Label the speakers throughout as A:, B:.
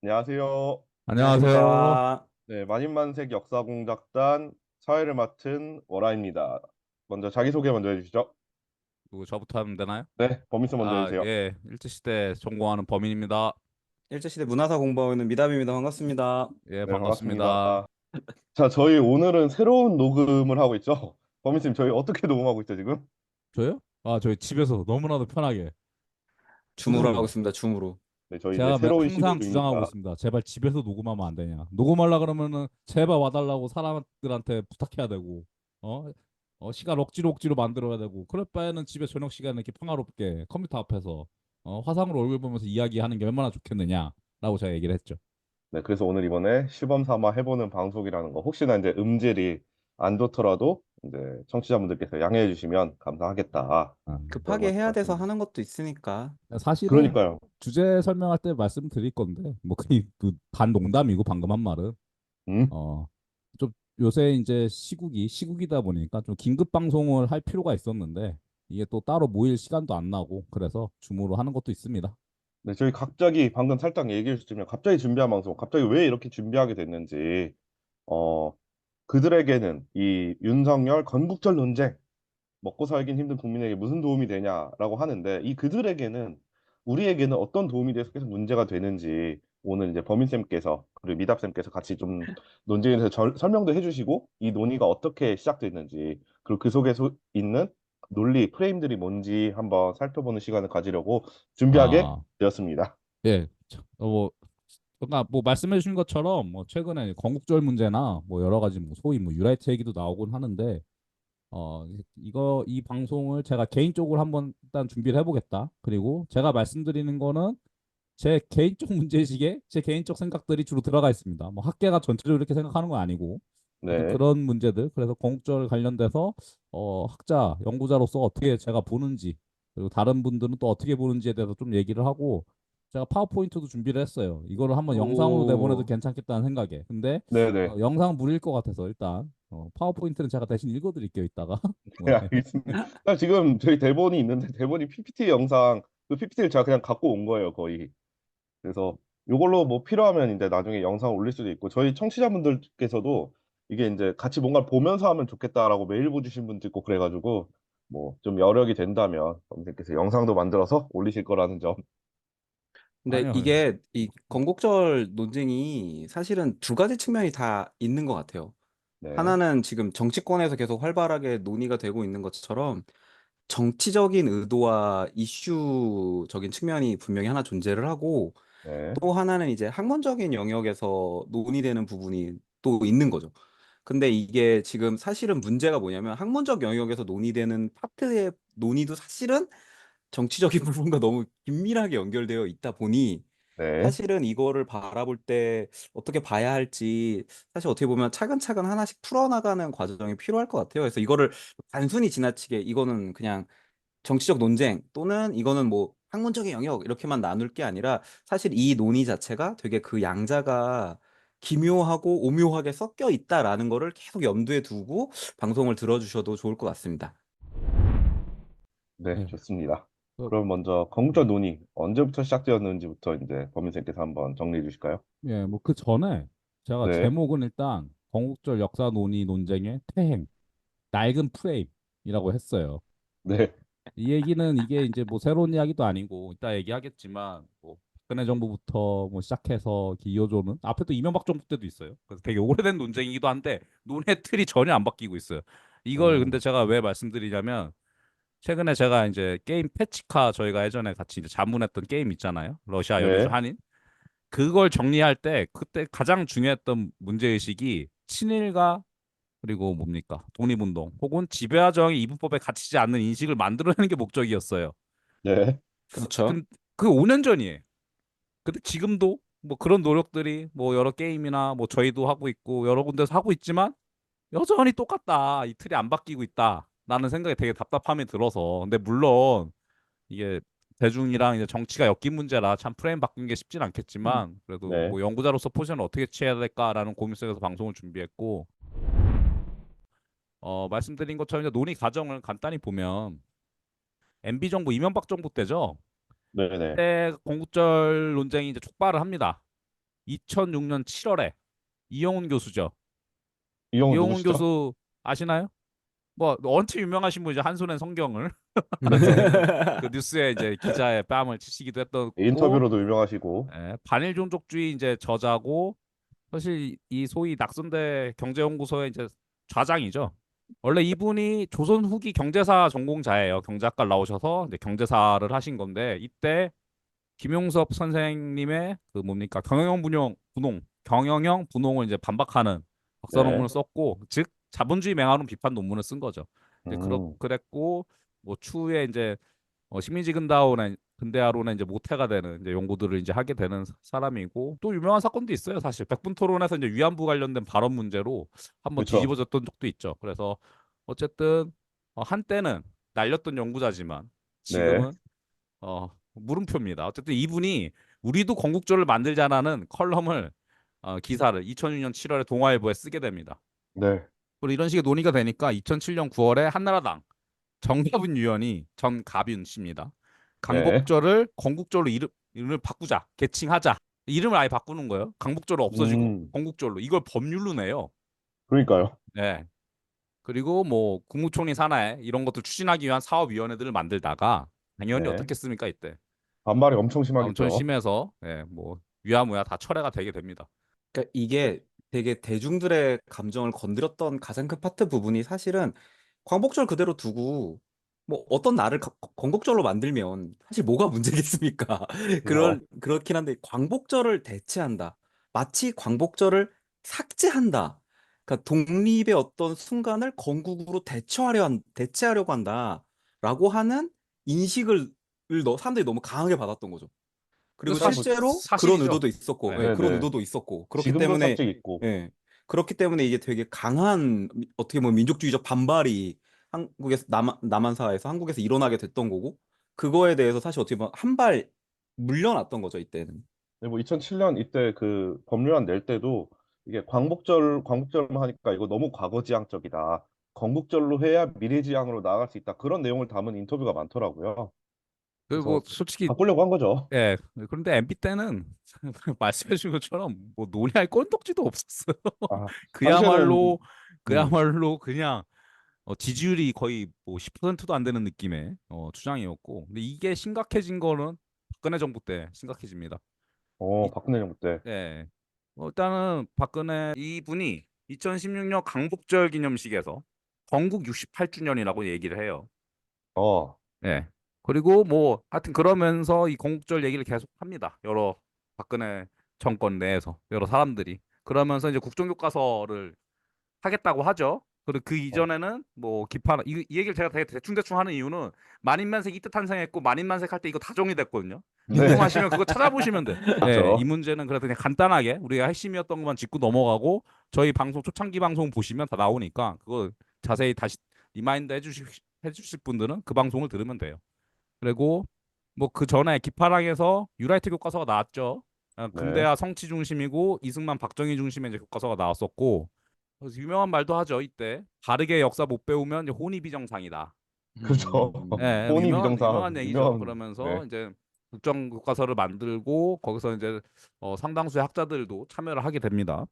A: 안녕하세요.
B: 안녕하세요.
C: 안녕하십니까.
A: 네, 만인만색 역사공작단 사회를 맡은 월아입니다. 먼저 자기소개 먼저 해주시죠.
B: 누구 저부터 하면 되나요?
A: 네, 범인서 먼저 해주세요.
B: 예. 일제시대 전공하는 범인입니다.
C: 일제시대 문화사 공부하고 있는 미담입니다. 반갑습니다.
B: 예,
A: 네, 반갑습니다.
B: 반갑습니다.
A: 자, 저희 오늘은 새로운 녹음을 하고 있죠. 범인님, 저희 어떻게 녹음하고 있죠, 지금?
B: 저요? 저희 집에서 너무나도 편하게.
C: 줌으로 하고
B: 선생님,
C: 있습니다. 줌으로.
A: 네, 저희 이제
B: 제가
A: 새로운 시도
B: 항상 주장하고
A: 중이니까.
B: 있습니다. 제발 집에서 녹음하면 안 되냐. 녹음하려 그러면은 제발 와달라고 사람들한테 부탁해야 되고, 어? 시간 억지로 만들어야 되고, 그럴 바에는 집에 저녁 시간에 이렇게 평화롭게 컴퓨터 앞에서 화상으로 얼굴 보면서 이야기하는 게 얼마나 좋겠느냐라고 제가 얘기를 했죠.
A: 네, 그래서 오늘 이번에 시범 삼아 해보는 방송이라는 거. 혹시나 이제 음질이 안 좋더라도 이제 청취자분들께서 양해해 주시면 감사하겠다.
B: 아.
A: 그런
C: 급하게
A: 말씀
C: 해야 돼서
A: 말씀드립니다.
C: 하는 것도 있으니까.
B: 사실은
A: 그러니까요.
B: 주제 설명할 때 말씀드릴 건데 뭐 그 반농담이고 방금 한 말은
A: 음?
B: 어 좀 요새 이제 시국이다 보니까 좀 긴급 방송을 할 필요가 있었는데 이게 또 따로 모일 시간도 안 나고 그래서 줌으로 하는 것도 있습니다.
A: 네, 저희 갑자기 방금 살짝 얘기해 주시면 갑자기 준비한 방송, 갑자기 왜 이렇게 준비하게 됐는지, 어, 그들에게는 이 윤석열 건국절 논쟁, 먹고 살긴 힘든 국민에게 무슨 도움이 되냐라고 하는데, 이 그들에게는 우리에게는 어떤 도움이 돼서 계속 문제가 되는지, 오늘 이제 범인쌤께서, 그리고 미답쌤께서 같이 좀 논쟁에 대해서 설명도 해주시고, 이 논의가 어떻게 시작됐는지, 그리고 그 속에 있는 논리, 프레임들이 뭔지 한번 살펴보는 시간을 가지려고 준비하게
B: 아,
A: 되었습니다.
B: 예. 뭐 그러니까 뭐 말씀해 주신 것처럼 뭐 최근에 건국절 문제나 뭐 여러 가지 뭐 소위 뭐 유라이트 얘기도 나오곤 하는데 이 방송을 제가 개인적으로 한번 일단 준비를 해보겠다. 그리고 제가 말씀드리는 거는 제 개인적 문제의식에 제 개인적 생각들이 주로 들어가 있습니다. 뭐 학계가 전체적으로 이렇게 생각하는 건 아니고 하여튼
A: 네.
B: 그런 문제들 그래서 건국절 관련돼서 학자 연구자로서 어떻게 제가 보는지 그리고 다른 분들은 또 어떻게 보는지에 대해서 좀 얘기를 하고 제가 파워포인트도 준비를 했어요. 이거를 한번 영상으로 내보내도
C: 오.
B: 괜찮겠다는 생각에 근데
A: 네네.
B: 영상 무리일 것 같아서 일단 파워포인트는 제가 대신 읽어드릴게요 이따가.
A: 네,
B: 네.
A: 알겠습니다. 지금 저희 대본이 있는데 대본이 PPT 영상 그 PPT를 제가 그냥 갖고 온 거예요, 거의. 그래서 이걸로 뭐 필요하면 이제 나중에 영상 올릴 수도 있고 저희 청취자분들께서도 이게 이제 같이 뭔가 보면서 하면 좋겠다라고 메일 보주신 분도 있고 그래가지고 뭐 좀 여력이 된다면 선생님께서 영상도 만들어서 올리실 거라는 점.
C: 근데
B: 아니요.
C: 이게 이 건국절 논쟁이 사실은 두 가지 측면이 다 있는 것 같아요.
A: 네,
C: 하나는 지금 정치권에서 계속 활발하게 논의가 되고 있는 것처럼 정치적인 의도와 이슈적인 측면이 분명히 하나 존재를 하고,
A: 네,
C: 또 하나는 이제 학문적인 영역에서 논의되는 부분이 또 있는 거죠. 근데 이게 지금 사실은 문제가 뭐냐면 학문적 영역에서 논의되는 파트의 논의도 사실은 정치적인 부분과 너무 긴밀하게 연결되어 있다 보니
A: 네,
C: 사실은 이거를 바라볼 때 어떻게 봐야 할지 사실 어떻게 보면 차근차근 하나씩 풀어나가는 과정이 필요할 것 같아요. 그래서 이거를 단순히 지나치게 이거는 그냥 정치적 논쟁 또는 이거는 뭐 학문적인 영역 이렇게만 나눌 게 아니라 사실 이 논의 자체가 되게 그 양자가 기묘하고 오묘하게 섞여 있다라는 거를 계속 염두에 두고 방송을 들어주셔도 좋을 것 같습니다.
A: 네,
B: 네.
A: 좋습니다.
B: 그,
A: 그럼 먼저 건국절 논의 언제부터 시작되었는지부터 이제 범인생께서 한번 정리해 주실까요?
B: 예, 뭐 그 전에 제가
A: 네,
B: 제목은 일단 건국절 역사 논의 논쟁의 퇴행, 낡은 프레임이라고 했어요.
A: 네,
B: 이 얘기는 이게 이제 뭐 새로운 이야기도 아니고 이따 얘기하겠지만 뭐 박근혜 정부부터 뭐 시작해서 기여조는 앞에 또 이명박 정부 때도 있어요. 그래서 되게 오래된 논쟁이기도 한데 논의 틀이 전혀 안 바뀌고 있어요. 이걸 근데
A: 음,
B: 제가 왜 말씀드리냐면 최근에 제가 이제 게임 패치카 저희가 예전에 같이 이제 자문했던 게임 있잖아요. 러시아 연유소
A: 네,
B: 한인. 그걸 정리할 때 그때 가장 중요했던 문제의식이 친일과 그리고 뭡니까? 독립운동 혹은 지배화정의 이분법에 갇히지 않는 인식을 만들어내는 게 목적이었어요.
A: 네,
C: 그렇죠.
B: 그 5년 전이에요. 근데 지금도 뭐 그런 노력들이 뭐 여러 게임이나 뭐 저희도 하고 있고 여러 군데서 하고 있지만 여전히 똑같다. 이 틀이 안 바뀌고 있다. 라는 생각이 되게 답답함이 들어서. 근데 물론 이게 대중이랑 이제 정치가 엮인 문제라 참 프레임 바뀐 게 쉽진 않겠지만 그래도
A: 네,
B: 뭐 연구자로서 포지션을 어떻게 취해야 될까라는 고민 속에서 방송을 준비했고 말씀드린 것처럼 이제 논의 과정을 간단히 보면 MB 정부 이명박 정부 때죠.
A: 네, 네,
B: 그때 건국절 논쟁이 이제 촉발을 합니다. 2006년 7월에 이영훈 교수죠.
A: 이용은
B: 이영훈
A: 누구시죠?
B: 교수 아시나요? 뭐 원체 유명하신 분이죠. 한손에 성경을 하면서 그 뉴스에 이제 기자의 뺨을 치시기도 했던 거고,
A: 인터뷰로도 유명하시고.
B: 반일 종족주의 이제 저자고, 사실 이 소위 낙선대 경제연구소의 이제 좌장이죠. 원래 이분이 조선 후기 경제사 전공자예요. 경제학과 나오셔서 이제 경제사를 하신 건데, 이때 김용섭 선생님의 그 뭡니까 경영형 분홍을 이제 반박하는 박사
A: 네.
B: 논문을 썼고, 즉 자본주의 맹하론 비판 논문을 쓴 거죠. 이제
A: 음,
B: 그랬고, 뭐 추후에 이제 식민지 근대화론의 이제 모태가 되는 이제 연구들을 이제 하게 되는 사람이고, 또 유명한 사건도 있어요. 사실 백분 토론에서 이제 위안부 관련된 발언 문제로 한번
A: 그렇죠.
B: 뒤집어졌던 적도 있죠. 그래서 어쨌든 한때는 날렸던 연구자지만
A: 네.
B: 지금은 물음표입니다. 어쨌든 이분이 우리도 건국절을 만들자라는 컬럼을 기사를 2006년 7월에 동아일보에 쓰게 됩니다.
A: 네.
B: 그리고 이런 식의 논의가 되니까 2007년 9월에 한나라당 정가분 의원이 전가빈 씨입니다.
A: 네.
B: 강복절을 건국절로 이름을 바꾸자, 개칭하자. 이름을 아예 바꾸는 거예요. 강복절을 없어지고
A: 음,
B: 건국절로. 이걸 법률로 내요.
A: 그러니까요.
B: 네. 그리고 뭐 국무총리 산하에 이런 것들 추진하기 위한 사업위원회들을 만들다가 당연히
A: 네.
B: 어떻겠습니까 이때
A: 반발이 엄청
B: 엄청
A: 심하겠죠.
B: 심해서 뭐 위야무야 다 철회가 되게 됩니다.
C: 그러니까 이게 되게 대중들의 감정을 건드렸던 가장 큰 파트 부분이 사실은 광복절 그대로 두고 뭐 어떤 날을 건국절로 만들면 사실 뭐가 문제겠습니까?
A: 그죠.
C: 그렇긴 한데 광복절을 대체한다. 마치 광복절을 삭제한다. 그러니까 독립의 어떤 순간을 건국으로 대체하려고 한다라고 하는 인식을 사람들이 너무 강하게 받았던 거죠.
B: 이거
C: 그리고 실제로 그런
B: 사실이죠.
C: 의도도 있었고,
B: 네.
C: 예, 그런
A: 네네.
C: 의도도 있었고,
A: 지금도 살짝 있고.
C: 그렇기 때문에 이게 되게 강한, 어떻게 보면 민족주의적 반발이 남한 사회에서 한국에서 일어나게 됐던 거고, 그거에 대해서 사실 어떻게 보면 한 발 물려놨던 거죠, 이때는.
A: 네, 뭐 2007년 이때 그 법률안 낼 때도 이게 광복절만 하니까 이거 너무 과거지향적이다. 건국절로 해야 미래지향으로 나아갈 수 있다. 그런 내용을 담은 인터뷰가 많더라고요.
B: 그리고 뭐
A: 그래서
B: 솔직히
A: 바꾸려고 한 거죠.
B: 그런데 MB 때는 말씀해 주신 것처럼 뭐 논의할 건덕지도 없었어요.
A: 아, 당시에는
B: 그야말로
A: 음,
B: 그야말로 그냥 지지율이 거의 뭐 10%도 안 되는 느낌의 주장이었고, 근데 이게 심각해진 거는 박근혜 정부 때 심각해집니다. 이,
A: 박근혜 정부 때.
B: 일단은 박근혜 이분이 2016년 강복절 기념식에서 건국 68주년이라고 얘기를 해요.
A: 어,
B: 예. 그리고 뭐 하여튼 그러면서 이 건국절 얘기를 계속 합니다. 여러 박근혜 정권 내에서 여러 사람들이 그러면서 이제 국정교과서를 하겠다고 하죠. 그리고 그
A: 어,
B: 이전에는 뭐 기판 이 얘기를 제가 되게 대충대충 하는 이유는 만인만색 이때 탄생했고 만인만색 할 때 이거 다 정리됐거든요.
A: 네,
B: 궁금하시면 그거 찾아보시면 돼. 이
A: 그렇죠.
B: 문제는 그래도 그냥 간단하게 우리가 핵심이었던 것만 짚고 넘어가고 저희 방송 초창기 방송 보시면 다 나오니까 그거 자세히 다시 리마인드 해주실 분들은 그 방송을 들으면 돼요. 그리고 뭐 그 전에 기파랑에서 유라이트 교과서가 나왔죠.
A: 네.
B: 근대화 성취 중심이고 이승만 박정희 중심의 이제 교과서가 나왔었고, 그래서 유명한 말도 하죠. 이때 바르게 역사 못 배우면 이제 혼이 비정상이다.
A: 그렇죠. 혼이
B: 유명한
A: 비정상
B: 얘기죠.
A: 유명한 네.
B: 그러면서 이제 국정 교과서를 만들고 거기서 이제 상당수의 학자들도 참여를 하게 됩니다.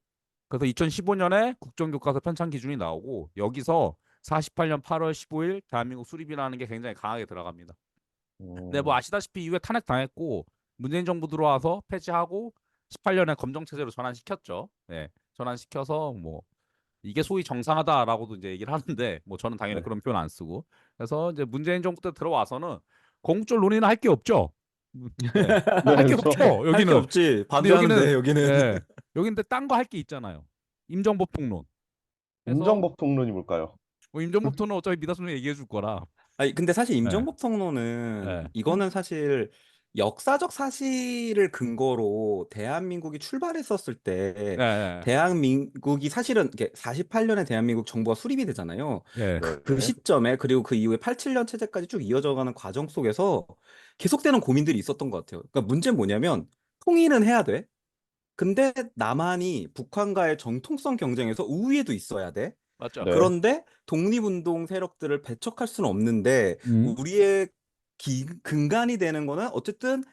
B: 그래서 2015년에 국정교과서 편찬 기준이 나오고 여기서 48년 8월 15일 대한민국 수립이라는 게 굉장히 강하게 들어갑니다. 네, 뭐
A: 음,
B: 아시다시피 이후에 탄핵 당했고 문재인 정부 들어와서 폐지하고 18년에 검정 체제로 전환시켰죠. 전환시켜서 뭐 이게 소위 정상하다라고도 이제 얘기를 하는데 뭐 저는 당연히
A: 네.
B: 그런 표현 안 쓰고, 그래서 이제 문재인 정부 때 들어와서는 공적 논의는 할 게 없죠.
A: 네,
B: 할 게
A: 그렇죠.
B: 없죠.
C: 할 게
B: 여기는.
C: 없지.
B: 근데 여기는
C: 반대하는데, 여기는.
B: 여기인데 딴 거 할 게 있잖아요. 임정법 통론. 해서
A: 임정복 통론이 뭘까요?
B: 뭐 임정법 통론 어차피 미다스는 얘기해 줄 거라.
C: 아니, 근데 사실
B: 예,
C: 임종복 성노는
B: 예,
C: 이거는 사실 역사적 사실을 근거로 대한민국이 출발했었을
B: 예,
C: 때
B: 예,
C: 대한민국이 사실은 48년에 대한민국 정부가 수립이 되잖아요.
B: 예.
A: 네.
C: 그 시점에 그리고 그 이후에 87년 체제까지 쭉 이어져가는 과정 속에서 계속되는 고민들이 있었던 것 같아요. 그러니까 문제는 뭐냐면 통일은 해야 돼. 근데 남한이 북한과의 정통성 경쟁에서 우위에도 있어야 돼.
B: 맞죠.
A: 네.
C: 그런데 독립운동 세력들을 배척할 수는 없는데 우리의 근간이 되는 거는 어쨌든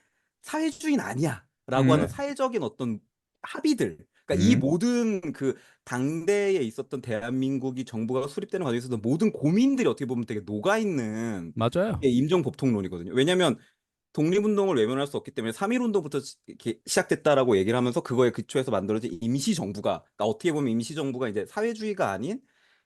C: 사회주의는 아니야 라고 하는
B: 음,
A: 네.
C: 사회적인 어떤 합의들, 그러니까 이
A: 음,
C: 모든 그 당대에 있었던 대한민국이 정부가 수립되는 과정에 있었던 모든 고민들이 어떻게 보면 되게 녹아 있는
B: 맞아요.
C: 게 임정법통론이거든요. 왜냐하면 독립운동을 외면할 수 없기 때문에 3.1운동부터 시작됐다라고 얘기를 하면서 그거에 기초해서 만들어진 임시정부가, 그러니까 어떻게 보면 임시정부가 이제 사회주의가 아닌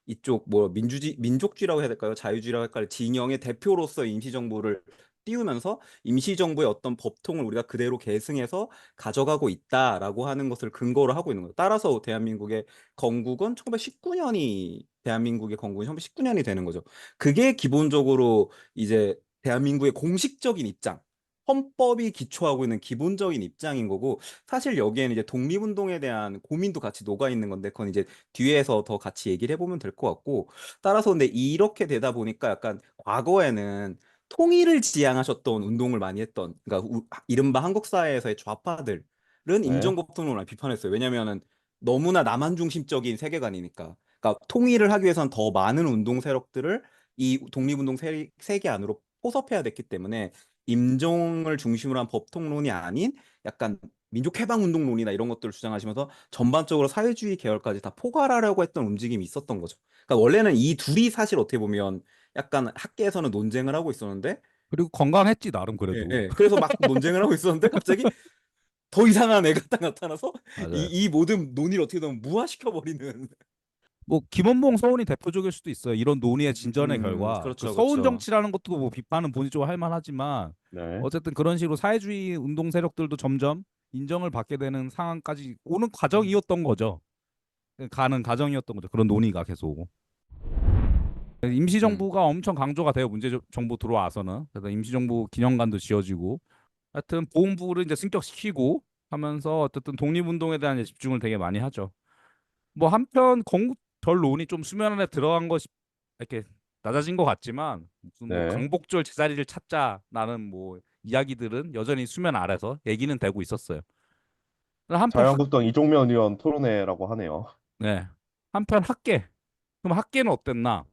C: 이쪽 뭐 민족주의라고 해야 될까요? 자유주의라고 할까요? 진영의 대표로서 임시정부를 띄우면서 임시정부의 어떤 법통을 우리가 그대로 계승해서 가져가고 있다라고 하는 것을 근거로 하고 있는 거예요. 따라서 대한민국의 건국은 1919년이 대한민국의 건국이 1919년이 되는 거죠. 그게 기본적으로 이제 대한민국의 공식적인 입장, 헌법이 기초하고 있는 기본적인 입장인 거고, 사실 여기에는 이제 독립운동에 대한 고민도 같이 녹아 있는 건데, 그건 이제 뒤에서 더 같이 얘기를 해보면 될 것 같고, 따라서 근데 이렇게 되다 보니까 약간 과거에는 통일을 지향하셨던 운동을 많이 했던, 그러니까 이른바 한국 사회에서의 좌파들은
A: 네.
C: 임정법통론을 비판했어요. 왜냐면은 너무나 남한 중심적인 세계관이니까. 그러니까 통일을 하기 위해서는 더 많은 운동 세력들을 이 독립운동 세계 안으로 포섭해야 됐기 때문에 임종을 중심으로 한 법통론이 아닌 약간 민족해방운동론이나 이런 것들을 주장하시면서 전반적으로 사회주의 계열까지 다 포괄하려고 했던 움직임이 있었던 거죠. 그러니까 원래는 이 둘이 사실 어떻게 보면 약간 학계에서는 논쟁을 하고 있었는데,
B: 그리고 건강했지 나름
C: 예,
B: 그래도.
C: 예. 그래서 막 논쟁을 하고 있었는데 갑자기 더 이상한 애가 딱 나타나서
B: 맞아요.
C: 이 모든 논의를 어떻게 보면 무화시켜버리는.
B: 뭐 김원봉 서훈이 대표적일 수도 있어요. 이런 논의의 진전의 결과 그
C: 그렇죠,
B: 서훈
C: 그렇죠.
B: 정치라는 것도 뭐 비판은 본질적으로 할 만하지만
A: 네.
B: 어쨌든 그런 식으로 사회주의 운동 세력들도 점점 인정을 받게 되는 상황까지 오는 과정이었던 거죠. 가는 과정이었던 거죠. 그런 논의가 계속.
C: 음.
B: 임시정부가 엄청 강조가 돼요. 문재정부 들어와서는. 그래서 임시정부 기념관도 지어지고 하여튼 보훈부를 이제 승격시키고 하면서 어쨌든 독립운동에 대한 이제 집중을 되게 많이 하죠. 뭐 한편 건국절론이 좀 수면 안에 들어간 것이 이렇게 낮아진 것 같지만 무슨 뭐
A: 네.
B: 광복절 제자리를 찾자라는 뭐 이야기들은 여전히 수면 아래서 얘기는 되고 있었어요. 한편
A: 자유한국당 이종면 의원 토론회라고 하네요.
B: 네. 한편 학계. 그럼 학계는 어땠나?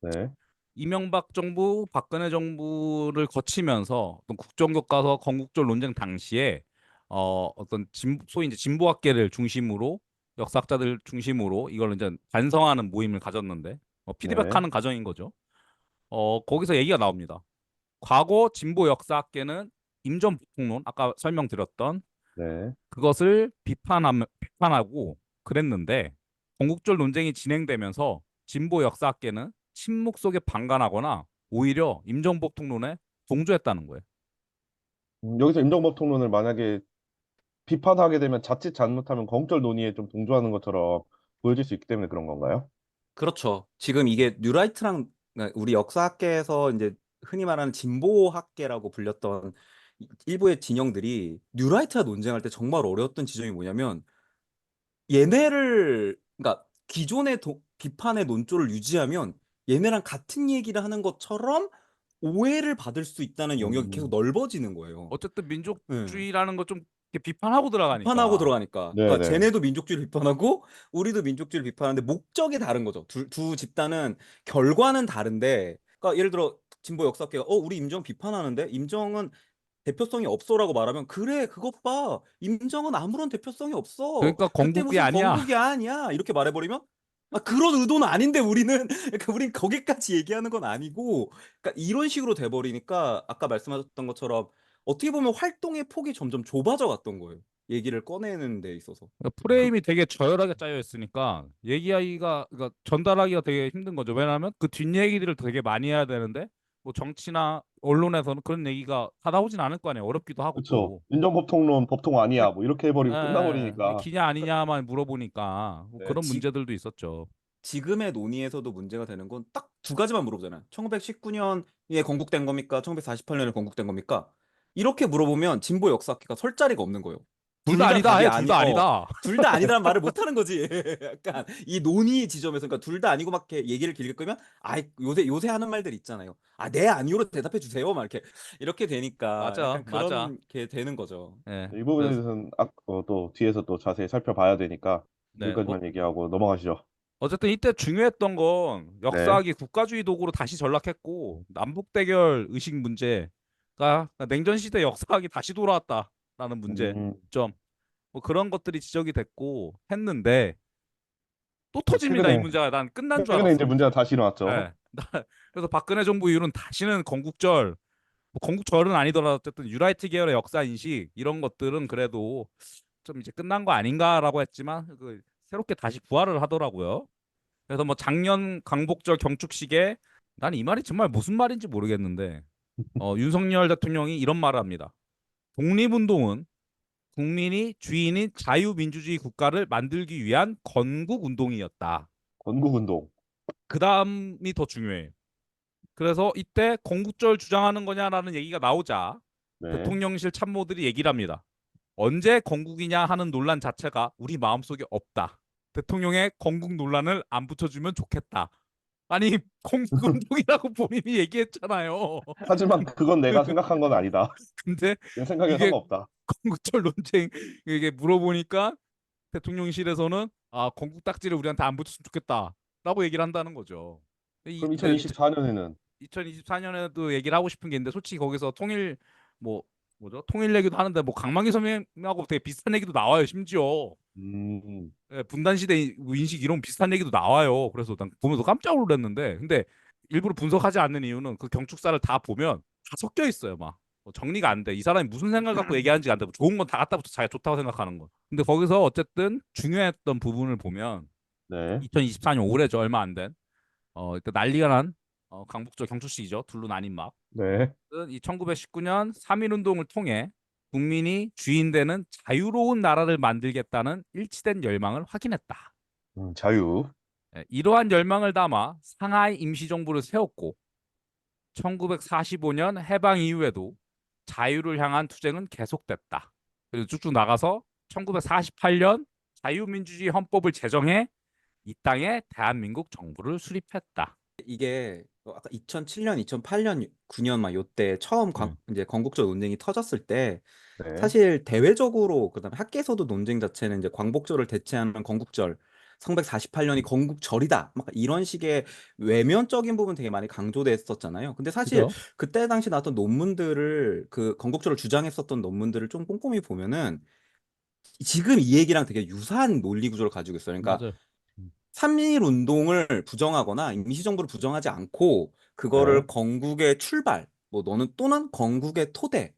A: 네.
B: 이명박 정부, 박근혜 정부를 거치면서 어떤 국정교과서 건국절 논쟁 당시에 어떤 소위 이제 진보학계를 중심으로 역사학자들 중심으로 이걸 이제 반성하는 모임을 가졌는데
A: 네.
B: 피드백하는 과정인 거죠. 거기서 얘기가 나옵니다. 과거 진보 역사학계는 임전복통론 아까 설명드렸던
A: 네.
B: 그것을 비판하고 그랬는데 건국절 논쟁이 진행되면서 진보 역사학계는 침묵 속에 방관하거나 오히려 임정복통론에 동조했다는 거예요.
A: 여기서 임정법 통론을 만약에 비판하게 되면 자칫 잘못하면 건국절 논의에 좀 동조하는 것처럼 보여질 수 있기 때문에 그런 건가요?
C: 그렇죠. 지금 이게 뉴라이트랑, 그러니까 우리 역사학계에서 이제 흔히 말하는 진보학계라고 불렸던 일부의 진영들이 뉴라이트와 논쟁할 때 정말 어려웠던 지점이 뭐냐면, 얘네를, 그러니까 기존의 비판의 논조를 유지하면 얘네랑 같은 얘기를 하는 것처럼 오해를 받을 수 있다는 영역이 계속
A: 음.
C: 넓어지는 거예요.
B: 어쨌든
C: 예.
B: 민족주의라는 거 좀 비판하고
C: 비판하고
B: 들어가니까.
C: 들어가니까. 그러니까
A: 네네.
C: 쟤네도 민족주의를 비판하고 우리도 민족주의를 비판하는데 목적이 다른 거죠. 두 집단은 결과는 다른데, 그러니까 예를 들어 진보 역사학계가 우리 임정 비판하는데 임정은 대표성이 없어라고 말하면, 그래 그것 봐, 임정은 아무런 대표성이 없어,
B: 그러니까
C: 그때
B: 건국이
C: 무슨
B: 아니야.
C: 건국이 아니야, 이렇게 말해버리면, 그런 의도는 아닌데 우리는 그러니까 우린 거기까지 얘기하는 건 아니고, 그러니까 이런 식으로 돼버리니까 아까 말씀하셨던 것처럼 어떻게 보면 활동의 폭이 점점 좁아져 갔던 거예요. 얘기를 꺼내는 데 있어서.
B: 그러니까
C: 그,
B: 프레임이 되게 저열하게 짜여 있으니까 얘기하기가 그러니까 전달하기가 되게 힘든 거죠. 왜냐하면 그 뒷얘기들을 되게 많이 해야 되는데 뭐 정치나 언론에서는 그런 얘기가 다 나오진 않을 거 아니에요. 어렵기도 하고
A: 그렇죠.
B: 또.
A: 임정법 통론 법통 아니야. 뭐 이렇게 해버리고
B: 이게
A: 끝나버리니까.
B: 기냐 아니냐만 물어보니까 뭐
A: 네.
B: 그런 문제들도 있었죠.
C: 지금의 논의에서도 문제가 되는 건 딱 두 가지만 물어보잖아요. 1919년에 건국된 겁니까? 1948년에 건국된 겁니까? 이렇게 물어보면 진보 역사학회가 설 자리가 없는 거예요.
B: 둘 다
C: 둘 다
B: 아니다
C: 답이
B: 해, 둘 다 아니다.
C: 둘 다 아니라는 말을 못 하는 거지. 약간 이 논의 지점에서, 그러니까 둘 다 아니고 막 이렇게 얘기를 길게 끄면, 요새 하는 말들 있잖아요. 네, 아니요로 대답해 주세요. 막 이렇게 되니까
B: 맞아,
C: 약간
B: 맞아.
C: 그런 게 되는 거죠.
B: 예.
A: 이 부분에
B: 그래서
A: 대해서는 또 뒤에서 또 자세히 살펴봐야 되니까
B: 네.
A: 여기까지만 얘기하고 넘어가시죠.
B: 어쨌든 이때 중요했던 건
A: 네.
B: 역사학이 국가주의 도구로 다시 전락했고 남북 대결 의식 문제가 냉전 시대 역사학이 다시 돌아왔다라는
A: 음,
B: 문제점. 뭐 그런 것들이 지적이 됐고 했는데 또
A: 뭐
B: 터집니다. 이 문제가. 난 끝난 줄
A: 최근에 이제
B: 알았어.
A: 문제가 다시 일어났죠.
B: 예. 그래서 박근혜 정부 이후로는 다시는 건국절, 뭐 건국절은 아니더라도 어쨌든 유라이트 계열의 역사 인식 이런 것들은 그래도 좀 이제 끝난 거 아닌가라고 했지만 그 새롭게 다시 부활을 하더라고요. 그래서 뭐 작년 광복절 경축식에 난 이 말이 정말 무슨 말인지 모르겠는데 윤석열 대통령이 이런 말을 합니다. 독립운동은 국민이 주인인 자유민주주의 국가를 만들기 위한 건국운동이었다.
A: 건국운동.
B: 그 다음이 더 중요해요. 그래서 이때 건국절 주장하는 거냐라는 얘기가 나오자
A: 네.
B: 대통령실 참모들이 얘기를 합니다. 언제 건국이냐 하는 논란 자체가 우리 마음속에 없다. 대통령의 건국 논란을 안 붙여주면 좋겠다. 아니 건국운동이라고 본인이 얘기했잖아요.
A: 하지만 그건 내가 생각한 건 아니다.
B: 근데
A: 내 생각에
B: 이게
A: 상관없다.
B: 건국절 논쟁 이게 물어보니까 대통령실에서는 아 건국 딱지를 우리한테 안 붙였으면 좋겠다라고 얘기를 한다는 거죠.
A: 그럼
B: 근데
A: 2024년에는
B: 2024년에도 얘기를 하고 싶은 게 있는데 솔직히 거기서 통일 뭐 뭐죠? 통일 얘기도 하는데 뭐 강만기 선생님하고 되게 비슷한 얘기도 나와요. 심지어 예, 분단 시대 인식 이런 비슷한 얘기도 나와요. 그래서 난 보면서 깜짝 놀랐는데 근데 일부러 분석하지 않는 이유는 그 경축사를 다 보면 다 섞여 있어요. 막 정리가 안 돼. 이 사람이 무슨 생각을 갖고 얘기하는지 안 돼. 좋은 건 다 갖다 붙여 자기가 좋다고 생각하는 거. 근데 거기서 어쨌든 중요했던 부분을 보면
A: 네.
B: 2024년 올해죠. 얼마 안 된. 이때 난리가 난 강북절 경축식이죠. 둘로 나뉜 막.
A: 네.
B: 이 1919년 3.1운동을 통해 국민이 주인되는 자유로운 나라를 만들겠다는 일치된 열망을 확인했다.
A: 자유.
B: 이러한 열망을 담아 상하이 임시정부를 세웠고 1945년 해방 이후에도 자유를 향한 투쟁은 계속됐다. 그리고 쭉쭉 나가서 1948년 자유민주주의 헌법을 제정해 이 땅에 대한민국 정부를 수립했다.
C: 이게 아까 2007년, 2008년, 9년 막 요때 처음
B: 음.
C: 이제 건국절 논쟁이 터졌을 때
A: 네.
C: 사실 대외적으로 그다음에 학계에서도 논쟁 자체는 이제 광복절을 대체하는 건국절 1948년이 건국절이다 막 이런 식의 외면적인 부분 되게 많이 강조됐었잖아요. 근데 사실
B: 그죠?
C: 그때 당시 나왔던 논문들을 그 건국절을 주장했었던 논문들을 좀 꼼꼼히 보면은 지금 이 얘기랑 되게 유사한 논리 구조를 가지고 있어요. 그러니까
B: 맞아요. 음.
C: 3.1 운동을 부정하거나 임시정부를 부정하지 않고
A: 네.
C: 그거를 건국의 출발, 뭐 너는 또는 건국의 토대,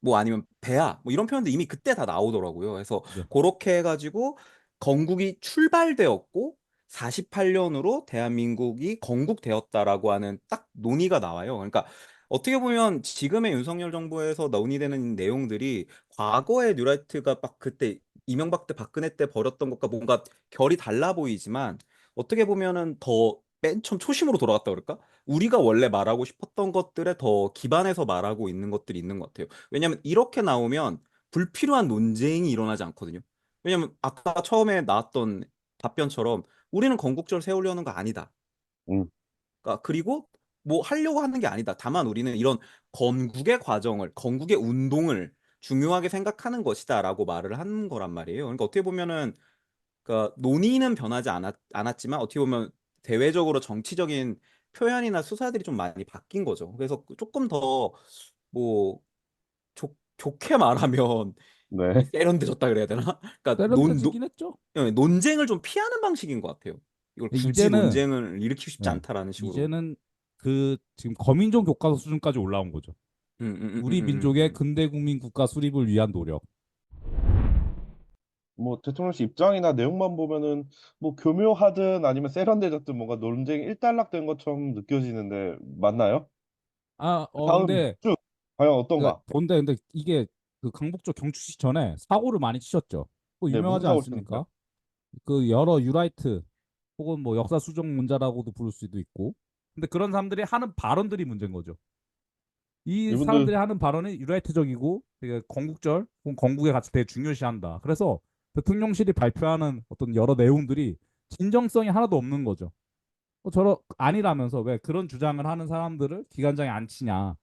C: 뭐 아니면 배아, 뭐 이런 표현도 이미 그때 다 나오더라고요. 그래서
B: 그죠.
C: 그렇게 해가지고 건국이 출발되었고 48년으로 대한민국이 건국되었다라고 하는 딱 논의가 나와요. 그러니까 어떻게 보면 지금의 윤석열 정부에서 논의되는 내용들이 과거의 뉴라이트가 막 그때 이명박 때 박근혜 때 벌였던 것과 뭔가 결이 달라 보이지만 어떻게 보면은 더 맨 처음 초심으로 돌아갔다 그럴까? 우리가 원래 말하고 싶었던 것들에 더 기반해서 말하고 있는 것들이 있는 것 같아요. 왜냐면 이렇게 나오면 불필요한 논쟁이 일어나지 않거든요. 왜냐면 아까 처음에 나왔던 답변처럼 우리는 건국절 세우려는 거 아니다.
A: 음.
C: 그러니까 그리고 뭐 하려고 하는 게 아니다. 다만 우리는 이런 건국의 과정을, 건국의 운동을 중요하게 생각하는 것이다라고 말을 하는 거란 말이에요. 그러니까 어떻게 보면은 그러니까 논의는 변하지 않았지만 어떻게 보면 대외적으로 정치적인 표현이나 수사들이 좀 많이 바뀐 거죠. 그래서 조금 더 뭐 좋게 말하면 이
A: 네.
C: 세련되졌다 그래야 되나? 그러니까
B: 세련되지긴 했죠.
C: 논쟁을 좀 피하는 방식인 것 같아요. 이걸
B: 근데
C: 굳이
B: 이제는
C: 논쟁을 일으키고 싶지
B: 예,
C: 않다라는 식으로.
B: 이제는 그 지금 거민족 교과서 수준까지 올라온 거죠. 우리 민족의
C: 음.
B: 근대 국민 국가 수립을 위한 노력.
A: 뭐 대통령실 입장이나 내용만 보면은 뭐 교묘하든 아니면 세련되졌든 뭔가 논쟁이 일단락된 것처럼 느껴지는데 맞나요? 다음
B: 근데
A: 쭉 과연
B: 그
A: 어떤가?
B: 근데 이게 그 강북쪽 경추식 전에 사고를 많이 치셨죠. 그거
A: 네, 무슨
B: 유명하지
A: 사고를 쳤는가요?
B: 않습니까? 그 여러 유라이트 혹은 뭐 역사 수정론자라고도 부를 수도 있고. 근데 그런 사람들이 하는 발언들이 문제인 거죠. 이
A: 이분들
B: 사람들이 하는 발언이 유라이트적이고 되게 건국절 혹은 건국의 가치 되게 중요시한다. 그래서 대통령실이 발표하는 어떤 여러 내용들이 진정성이 하나도 없는 거죠. 저러 아니라면서 왜 그런 주장을 하는 사람들을 기관장에 앉히냐라는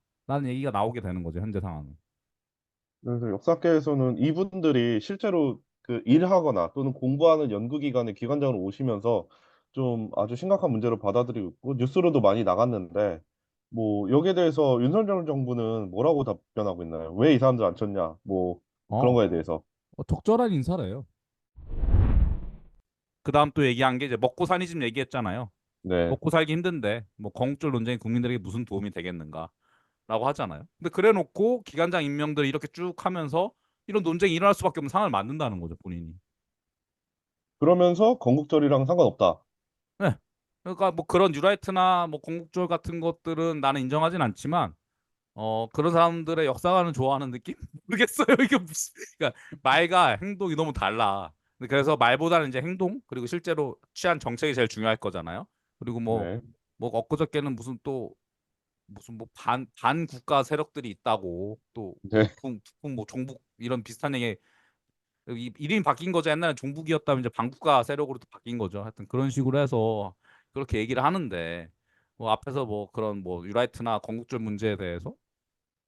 B: 얘기가 나오게 되는 거죠. 현재 상황은.
A: 그래서 역사계에서는 이분들이 실제로 그 일하거나 또는 공부하는 연구기관의 기관장으로 오시면서 좀 아주 심각한 문제로 받아들이고 있고 뉴스로도 많이 나갔는데 뭐 여기에 대해서 윤석열 정부는 뭐라고 답변하고 있나요? 왜 이 사람들 안 쳤냐? 뭐 그런
B: 어,
A: 거에 대해서.
B: 적절한 인사래요. 그다음 또 얘기한 게 이제 먹고 사니즘 얘기했잖아요.
A: 네.
B: 먹고 살기 힘든데 뭐 건국절 논쟁이 국민들에게 무슨 도움이 되겠는가라고 하잖아요. 근데 그래놓고 기관장 임명들 이렇게 쭉 하면서 이런 논쟁이 일어날 수밖에 없는 상황을 만든다는 거죠, 본인이.
A: 그러면서 건국절이랑 상관없다.
B: 네. 그러니까 뭐 그런 뉴라이트나 뭐 건국절 같은 것들은 나는 인정하진 않지만 그런 사람들의 역사관을 좋아하는 느낌? 모르겠어요. 이게 무슨 그러니까 말과 행동이 너무 달라. 근데 그래서 말보다는 이제 행동 그리고 실제로 취한 정책이 제일 중요할 거잖아요. 그리고
A: 네.
B: 뭐 엊그저께는 무슨 또 무슨 뭐 반국가 세력들이 있다고 또
A: 네.
B: 북풍 뭐 종북 이런 비슷한 얘기 이름이 바뀐 거죠. 옛날에 종북이었다면 이제 반국가 세력으로 또 바뀐 거죠. 하여튼 그런 식으로 해서 그렇게 얘기를 하는데 뭐 앞에서 뭐 그런 뭐 유라이트나 건국절 문제에 대해서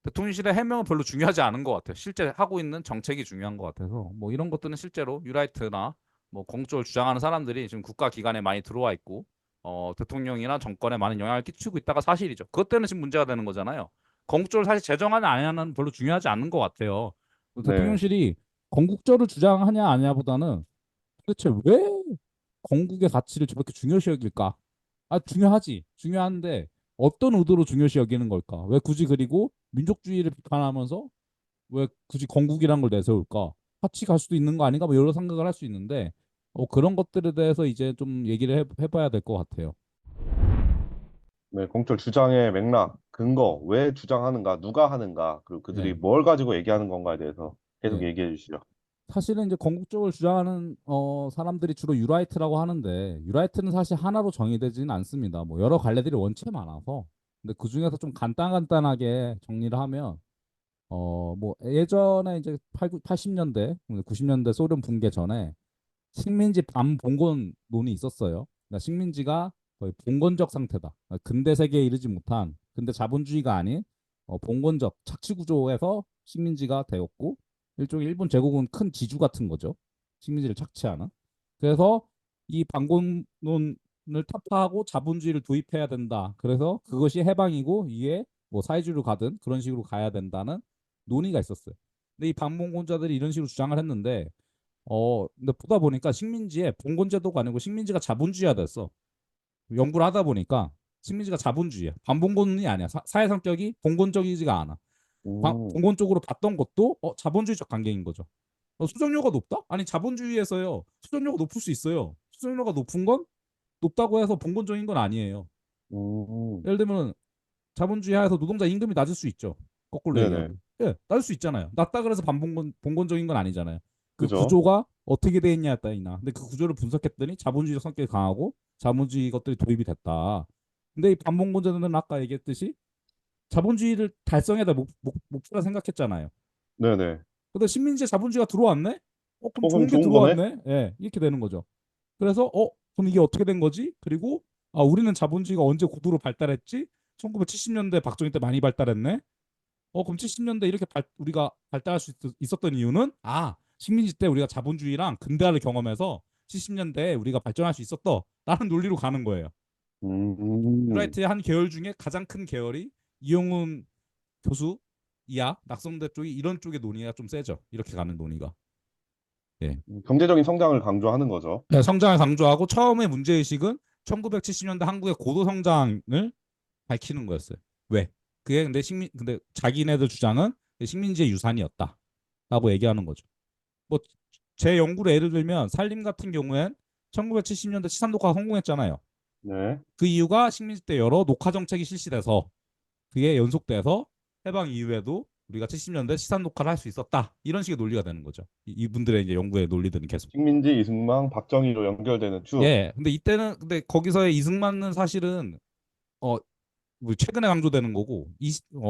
B: 대통령실의 해명은 별로 중요하지 않은 것 같아요. 실제 하고 있는 정책이 중요한 것 같아서 뭐 이런 것들은 실제로 유라이트나 뭐 건국적을 주장하는 사람들이 지금 국가 기관에 많이 들어와 있고 대통령이나 정권에 많은 영향을 끼치고 있다가 사실이죠. 그것 때문에 지금 문제가 되는 거잖아요. 건국적을 사실 제정하냐 안 하냐는 별로 중요하지 않은 것 같아요.
A: 네.
B: 대통령실이 건국절을 주장하냐 아니냐보다는 도대체 왜 건국의 가치를 저렇게 중요시 여길까? 아, 중요하지. 중요한데 어떤 의도로 중요시 여기는 걸까? 왜 굳이 그리고 민족주의를 비판하면서 왜 굳이 건국이라는 걸 내세울까? 같이 갈 수도 있는 거 아닌가? 뭐 여러 생각을 할 수 있는데 그런 것들에 대해서 이제 좀 얘기를 해봐야 될 것 같아요.
A: 네. 건국절 주장의 맥락, 근거, 왜 주장하는가, 누가 하는가, 그리고 그들이
B: 예,
A: 뭘 가지고 얘기하는 건가에 대해서 계속
B: 예.
A: 얘기해 주시죠.
B: 사실은 이제 건국적을 주장하는 사람들이 주로 유라이트라고 하는데 유라이트는 사실 하나로 정의되지는 않습니다. 뭐 여러 갈래들이 원체 많아서 근데 그 중에서 좀 간단하게 정리를 하면 뭐 예전에 이제 80년대, 90년대 소련 붕괴 전에 식민지 반봉건론이 있었어요. 그러니까 식민지가 거의 봉건적 상태다. 그러니까 근대 세계에 이르지 못한 근대 자본주의가 아닌 봉건적 착취 구조에서 식민지가 되었고 일종의 일본 제국은 큰 지주 같은 거죠. 식민지를 착취하는. 그래서 이 반공론을 타파하고 자본주의를 도입해야 된다. 그래서 그것이 해방이고 이게 뭐 사회주의로 가든 그런 식으로 가야 된다는 논의가 있었어요. 근데 이 반봉건자들이 이런 식으로 주장을 했는데 근데 보다 보니까 식민지에 봉건제도가 아니고 식민지가 자본주의화 됐어. 연구를 하다 보니까 식민지가 자본주의야. 반봉건이 아니야. 사회 성격이 봉건적이지가 않아.
A: 음,
B: 봉건적으로 봤던 것도 자본주의적 관계인 거죠. 수정료가 높다? 아니 자본주의에서요. 수정료가 높을 수 있어요. 수정료가 높은 건 높다고 해서 봉건적인 건 아니에요.
A: 음,
B: 예를 들면 자본주의 하에서 노동자 임금이 낮을 수 있죠. 거꾸로
A: 네네.
B: 얘기하면. 예, 낮을 수 있잖아요. 낮다 그래서 봉건적인 건 아니잖아요. 그
A: 그죠?
B: 구조가 어떻게 돼 있냐에 따라. 근데 그 구조를 분석했더니 자본주의적 성격이 강하고 자본주의 것들이 도입이 됐다. 근데 이 반봉건자들은 아까 얘기했듯이 자본주의를 달성해야 목표라 생각했잖아요.
A: 네네.
B: 근데 식민지에 자본주의가 들어왔네? 그럼
A: 그럼
B: 좋은 게
A: 좋은 거네?
B: 들어왔네? 예, 이렇게 되는 거죠. 그래서 그럼 이게 어떻게 된 거지? 그리고 우리는 자본주의가 언제 고도로 발달했지? 1970년대 박정희 때 많이 발달했네. 그럼 70년대 이렇게 우리가 발달할 수 있었던 이유는 식민지 때 우리가 자본주의랑 근대화를 경험해서 70년대에 우리가 발전할 수 있었다라는 논리로 가는 거예요.
A: 음,
B: 뉴라이트의 한 계열 중에 가장 큰 계열이 이용훈 교수 이하 낙성대 쪽이 이런 쪽의 논의가 좀 세죠. 이렇게 가는 논의가. 예.
A: 경제적인 성장을 강조하는 거죠.
B: 네, 성장을 강조하고 처음에 문제의식은 1970년대 한국의 고도 성장을 밝히는 거였어요. 왜? 그게 근데 자기네들 주장은 식민지의 유산이었다라고 얘기하는 거죠. 뭐 제 연구를 예를 들면 산림 같은 경우엔 1970년대 치산 녹화가 성공했잖아요.
A: 네.
B: 그 이유가 식민지 때 여러 녹화 정책이 실시돼서 그게 연속돼서 해방 이후에도 우리가 70년대 치산 녹화를 할 수 있었다. 이런 식의 논리가 되는 거죠. 이분들의 이제 연구의 논리들은 계속.
A: 식민지, 이승만, 박정희로 연결되는 쭉.
B: 예. 근데 이때는 근데 거기서의 이승만은 사실은 어 뭐 최근에 강조되는 거고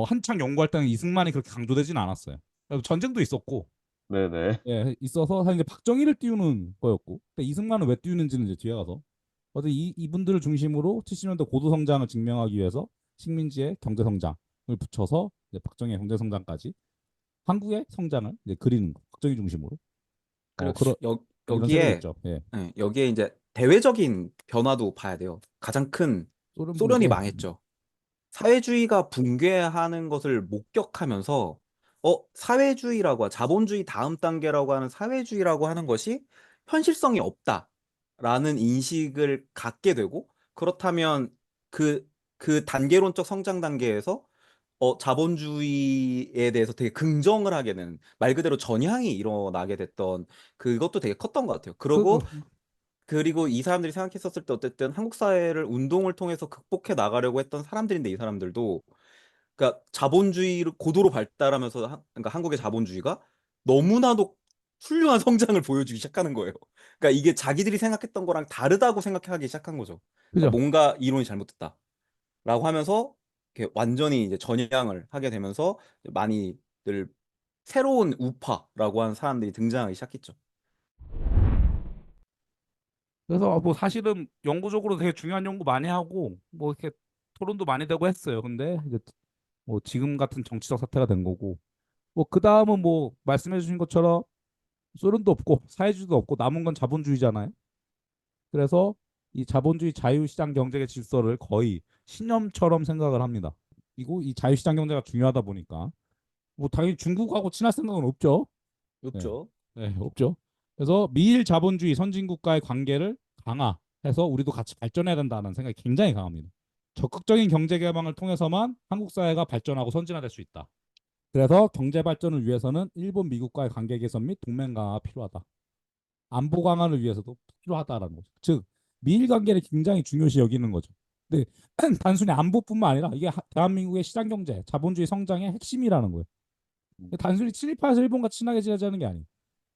B: 한창 연구할 때는 이승만이 그렇게 강조되지는 않았어요. 전쟁도 있었고
A: 네네.
B: 예, 있어서 사실 이제 박정희를 띄우는 거였고 근데 이승만은 왜 띄우는지는 이제 뒤에 가서 어제 이분들을 중심으로 70년대 고도 성장을 증명하기 위해서 식민지의 경제 성장을 붙여서 이제 박정희의 경제 성장까지 한국의 성장을 이제 그리는 거 박정희 중심으로
C: 그리고
B: 그런 이런 세력이
C: 여기에
B: 있죠. 예.
C: 여기에 이제 대외적인 변화도 봐야 돼요. 가장 큰
B: 소련
C: 소련이
B: 붕괴
C: 망했죠. 사회주의가 붕괴하는 것을 목격하면서 자본주의 다음 단계라고 하는 사회주의라고 하는 것이 현실성이 없다라는 인식을 갖게 되고, 그렇다면 그, 그 단계론적 성장 단계에서 자본주의에 대해서 되게 긍정을 하게 되는, 말 그대로 전향이 일어나게 됐던 그것도 되게 컸던 것 같아요.
B: 그
C: 그리고 이 사람들이 생각했었을 때 어쨌든 한국 사회를 운동을 통해서 극복해 나가려고 했던 사람들인데, 이 사람들도 그러니까 자본주의를 고도로 발달하면서 그러니까 한국의 자본주의가 너무나도 훌륭한 성장을 보여주기 시작하는 거예요. 그러니까 이게 자기들이 생각했던 거랑 다르다고 생각하기 시작한 거죠. 그러니까
B: 그죠.
C: 뭔가 이론이 잘못됐다라고 하면서 이렇게 완전히 이제 전향을 하게 되면서 많이들 새로운 우파라고 하는 사람들이 등장하기 시작했죠.
B: 그래서 뭐 사실은 연구적으로 되게 중요한 연구 많이 하고 뭐 이렇게 토론도 많이 되고 했어요. 근데 이제 뭐 지금 같은 정치적 사태가 된 거고 뭐 그 다음은 뭐 말씀해 주신 것처럼 소련도 없고 사회주의도 없고 남은 건 자본주의잖아요. 그래서 이 자본주의 자유시장 경제의 질서를 거의 신념처럼 생각을 합니다. 그리고 이 자유시장 경제가 중요하다 보니까 뭐 당연히 중국하고 친할 생각은 없죠. 네,
C: 없죠.
B: 네, 없죠. 그래서 미일 자본주의 선진국과의 관계를 강화해서 우리도 같이 발전해야 된다는 생각이 굉장히 강합니다. 적극적인 경제 개방을 통해서만 한국 사회가 발전하고 선진화될 수 있다. 그래서 경제 발전을 위해서는 일본, 미국과의 관계 개선 및 동맹 강화가 필요하다. 안보 강화를 위해서도 필요하다라는 거죠. 즉 미일 관계를 굉장히 중요시 여기는 거죠. 근데 단순히 안보뿐만 아니라 이게 대한민국의 시장 경제, 자본주의 성장의 핵심이라는 거예요. 단순히 친일파에서 일본과 친하게 지내자는 게 아니에요.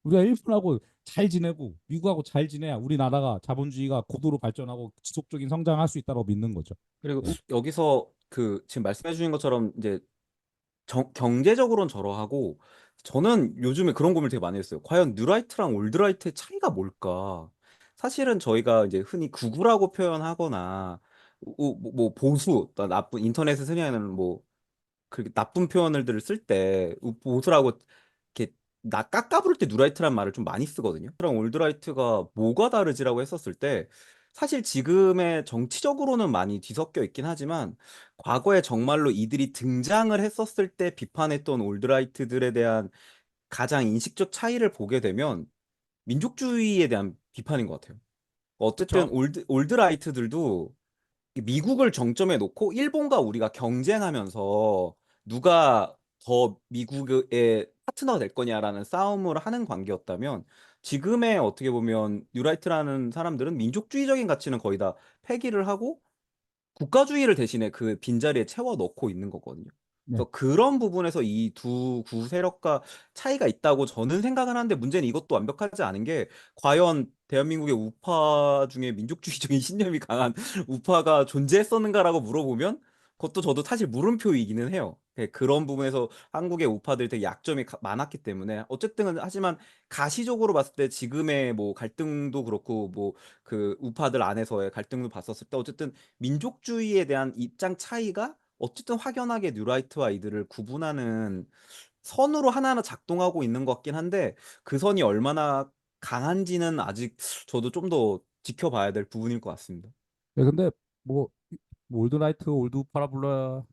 B: 우리가 일본하고 잘 지내고 미국하고 잘 지내야 우리나라가 자본주의가 고도로 발전하고 지속적인 성장할 수 있다고 믿는 거죠.
C: 그리고
B: 네.
C: 여기서 지금 말씀해 주신 것처럼 이제 경제적으로는 저러하고, 저는 요즘에 그런 고민을 되게 많이 했어요. 과연 뉴라이트랑 올드라이트의 차이가 뭘까? 사실은 저희가 이제 흔히 극우라고 표현하거나 뭐 보수, 나쁜, 인터넷에 흔히 하는 뭐 그 나쁜 표현들을 쓸 때 보수라고 이렇게 깎아 부를 때 뉴라이트란 말을 좀 많이 쓰거든요. 그럼 올드라이트가 뭐가 다르지라고 했었을 때, 사실 지금의 정치적으로는 많이 뒤섞여 있긴 하지만, 과거에 정말로 이들이 등장을 했었을 때 비판했던 올드라이트들에 대한 가장 인식적 차이를 보게 되면 민족주의에 대한 비판인 것 같아요. 어쨌든
B: 그렇죠.
C: 올드라이트들도 미국을 정점에 놓고 일본과 우리가 경쟁하면서 누가 더 미국의 파트너가 될 거냐라는 싸움을 하는 관계였다면, 지금의 어떻게 보면 뉴라이트라는 사람들은 민족주의적인 가치는 거의 다 폐기를 하고 국가주의를 대신에 그 빈자리에 채워 넣고 있는 거거든요.
B: 네.
C: 그래서 그런 부분에서 이 두 구 세력과 차이가 있다고 저는 생각을 하는데, 문제는 이것도 완벽하지 않은 게, 과연 대한민국의 우파 중에 민족주의적인 신념이 강한 우파가 존재했었는가라고 물어보면 그것도 저도 사실 물음표이기는 해요. 그런 부분에서 한국의 우파들이 되게 약점이 많았기 때문에, 어쨌든 하지만 가시적으로 봤을 때 지금의 뭐 갈등도 그렇고 뭐 그 우파들 안에서의 갈등도 봤었을 때, 어쨌든 민족주의에 대한 입장 차이가 어쨌든 확연하게 뉴라이트와 이들을 구분하는 선으로 하나하나 작동하고 있는 것 같긴 한데, 그 선이 얼마나 강한지는 아직 저도 좀 더 지켜봐야 될 부분일 것 같습니다.
B: 네, 근데 뭐, 뭐 올드라이트, 올드우파라 불러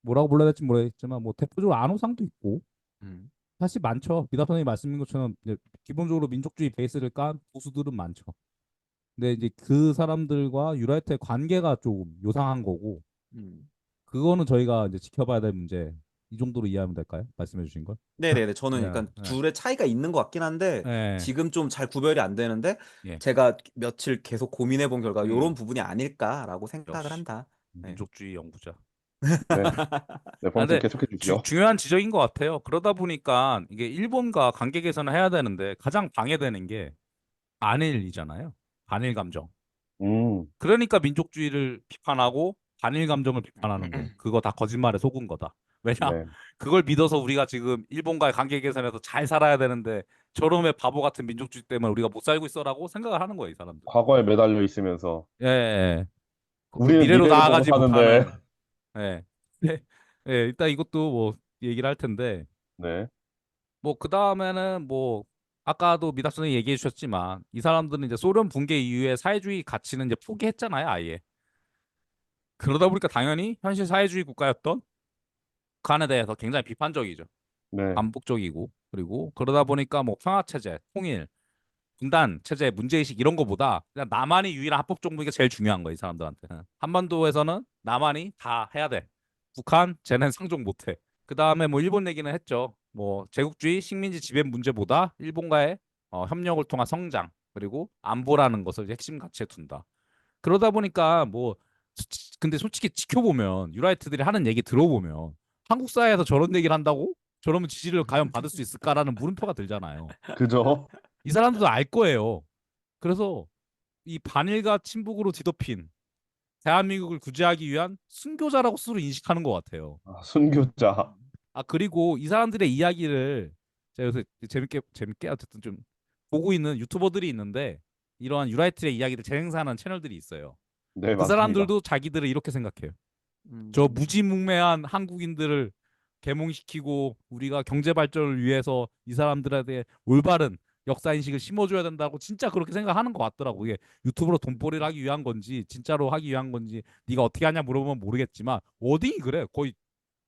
B: 뭐라고 불러야 될지 모르겠지만 뭐 대표적으로 안호상도 있고
C: 음.
B: 사실 많죠. 미다 선생님이 말씀인 것처럼 이제 기본적으로 민족주의 베이스를 깐 보수들은 많죠. 근데 이제 그 사람들과 유라이트의 관계가 좀 요상한 거고
C: 음.
B: 그거는 저희가 이제 지켜봐야 될 문제. 이 정도로 이해하면 될까요? 말씀해 주신 걸?
C: 네네네. 저는
B: 네,
C: 약간
B: 네,
C: 둘의 차이가 있는 것 같긴 한데,
B: 네,
C: 지금 좀 잘 구별이 안 되는데,
B: 예,
C: 제가 며칠 계속 고민해 본 결과 이런
B: 음,
C: 부분이 아닐까라고 생각을
B: 역시
C: 한다. 네.
B: 민족주의 연구자.
A: 네, 네,
B: 아,
A: 범님
B: 근데
A: 계속해 주시죠.
B: 중요한 지적인 것 같아요. 그러다 보니까 이게 일본과 관계 개선을 해야 되는데 가장 방해되는 게 반일이잖아요. 반일 감정.
A: 음,
B: 그러니까 민족주의를 비판하고 반일 감정을 비판하는 거예요. 그거 다 거짓말에 속은 거다. 왜냐?
A: 네.
B: 그걸 믿어서 우리가 지금 일본과의 관계 개선에서 잘 살아야 되는데 저놈의 바보 같은 민족주의 때문에 우리가 못 살고 있어라고 생각을 하는 거예요, 이 사람들.
A: 과거에 매달려 있으면서
B: 예, 예. 예. 그
A: 우리는
B: 미래로
A: 미래를 보고
B: 나아가지
A: 사는데,
B: 못하는. 예. 네. 예, 일단 이것도 뭐 얘기를 할 텐데
A: 네,
B: 뭐 그 다음에는 뭐 아까도 미다스님 얘기해 주셨지만 이 사람들은 이제 소련 붕괴 이후에 사회주의 가치는 이제 포기했잖아요, 아예. 그러다 보니까 당연히 현실 사회주의 국가였던 북한에 대해서 굉장히 비판적이죠.
A: 네.
B: 반복적이고 그리고 그러다 보니까 뭐 평화 체제, 통일, 분단 체제, 문제의식 이런 거보다 그냥 남한이 유일한 합법 종목이 제일 중요한 거야, 이 사람들한테는. 한반도에서는 남한이 다 해야 돼. 북한 쟤는 상종 못 해. 그다음에 뭐 일본 얘기는 했죠. 뭐 제국주의 식민지 지배 문제보다 일본과의 협력을 통한 성장 그리고 안보라는 것을 핵심 가치에 둔다. 그러다 보니까 뭐 근데 솔직히 지켜보면 유라이트들이 하는 얘기 들어보면 한국 사회에서 저런 얘기를 한다고? 저러면 지지를 과연 받을 수 있을까라는 물음표가 들잖아요.
A: 그죠?
B: 이 사람들도 알 거예요. 그래서 이 반일과 친북으로 뒤덮인 대한민국을 구제하기 위한 순교자라고 스스로 인식하는 것 같아요.
A: 아, 순교자.
B: 아 그리고 이 사람들의 이야기를 제가 요새 재밌게 어쨌든 좀 보고 있는 유튜버들이 있는데 이러한 유라이트의 이야기를 재생산하는 채널들이 있어요.
A: 네,
B: 그
A: 많습니다.
B: 사람들도 자기들을 이렇게 생각해요. 저
C: 음.
B: 무지몽매한 한국인들을 계몽시키고 우리가 경제 발전을 위해서 이 사람들에 대해 올바른 역사 인식을 심어줘야 된다고 진짜 그렇게 생각하는 것 같더라고. 이게 유튜브로 돈벌이를 하기 위한 건지 진짜로 하기 위한 건지 네가 어떻게 하냐 물어보면 모르겠지만 워딩이 그래. 거의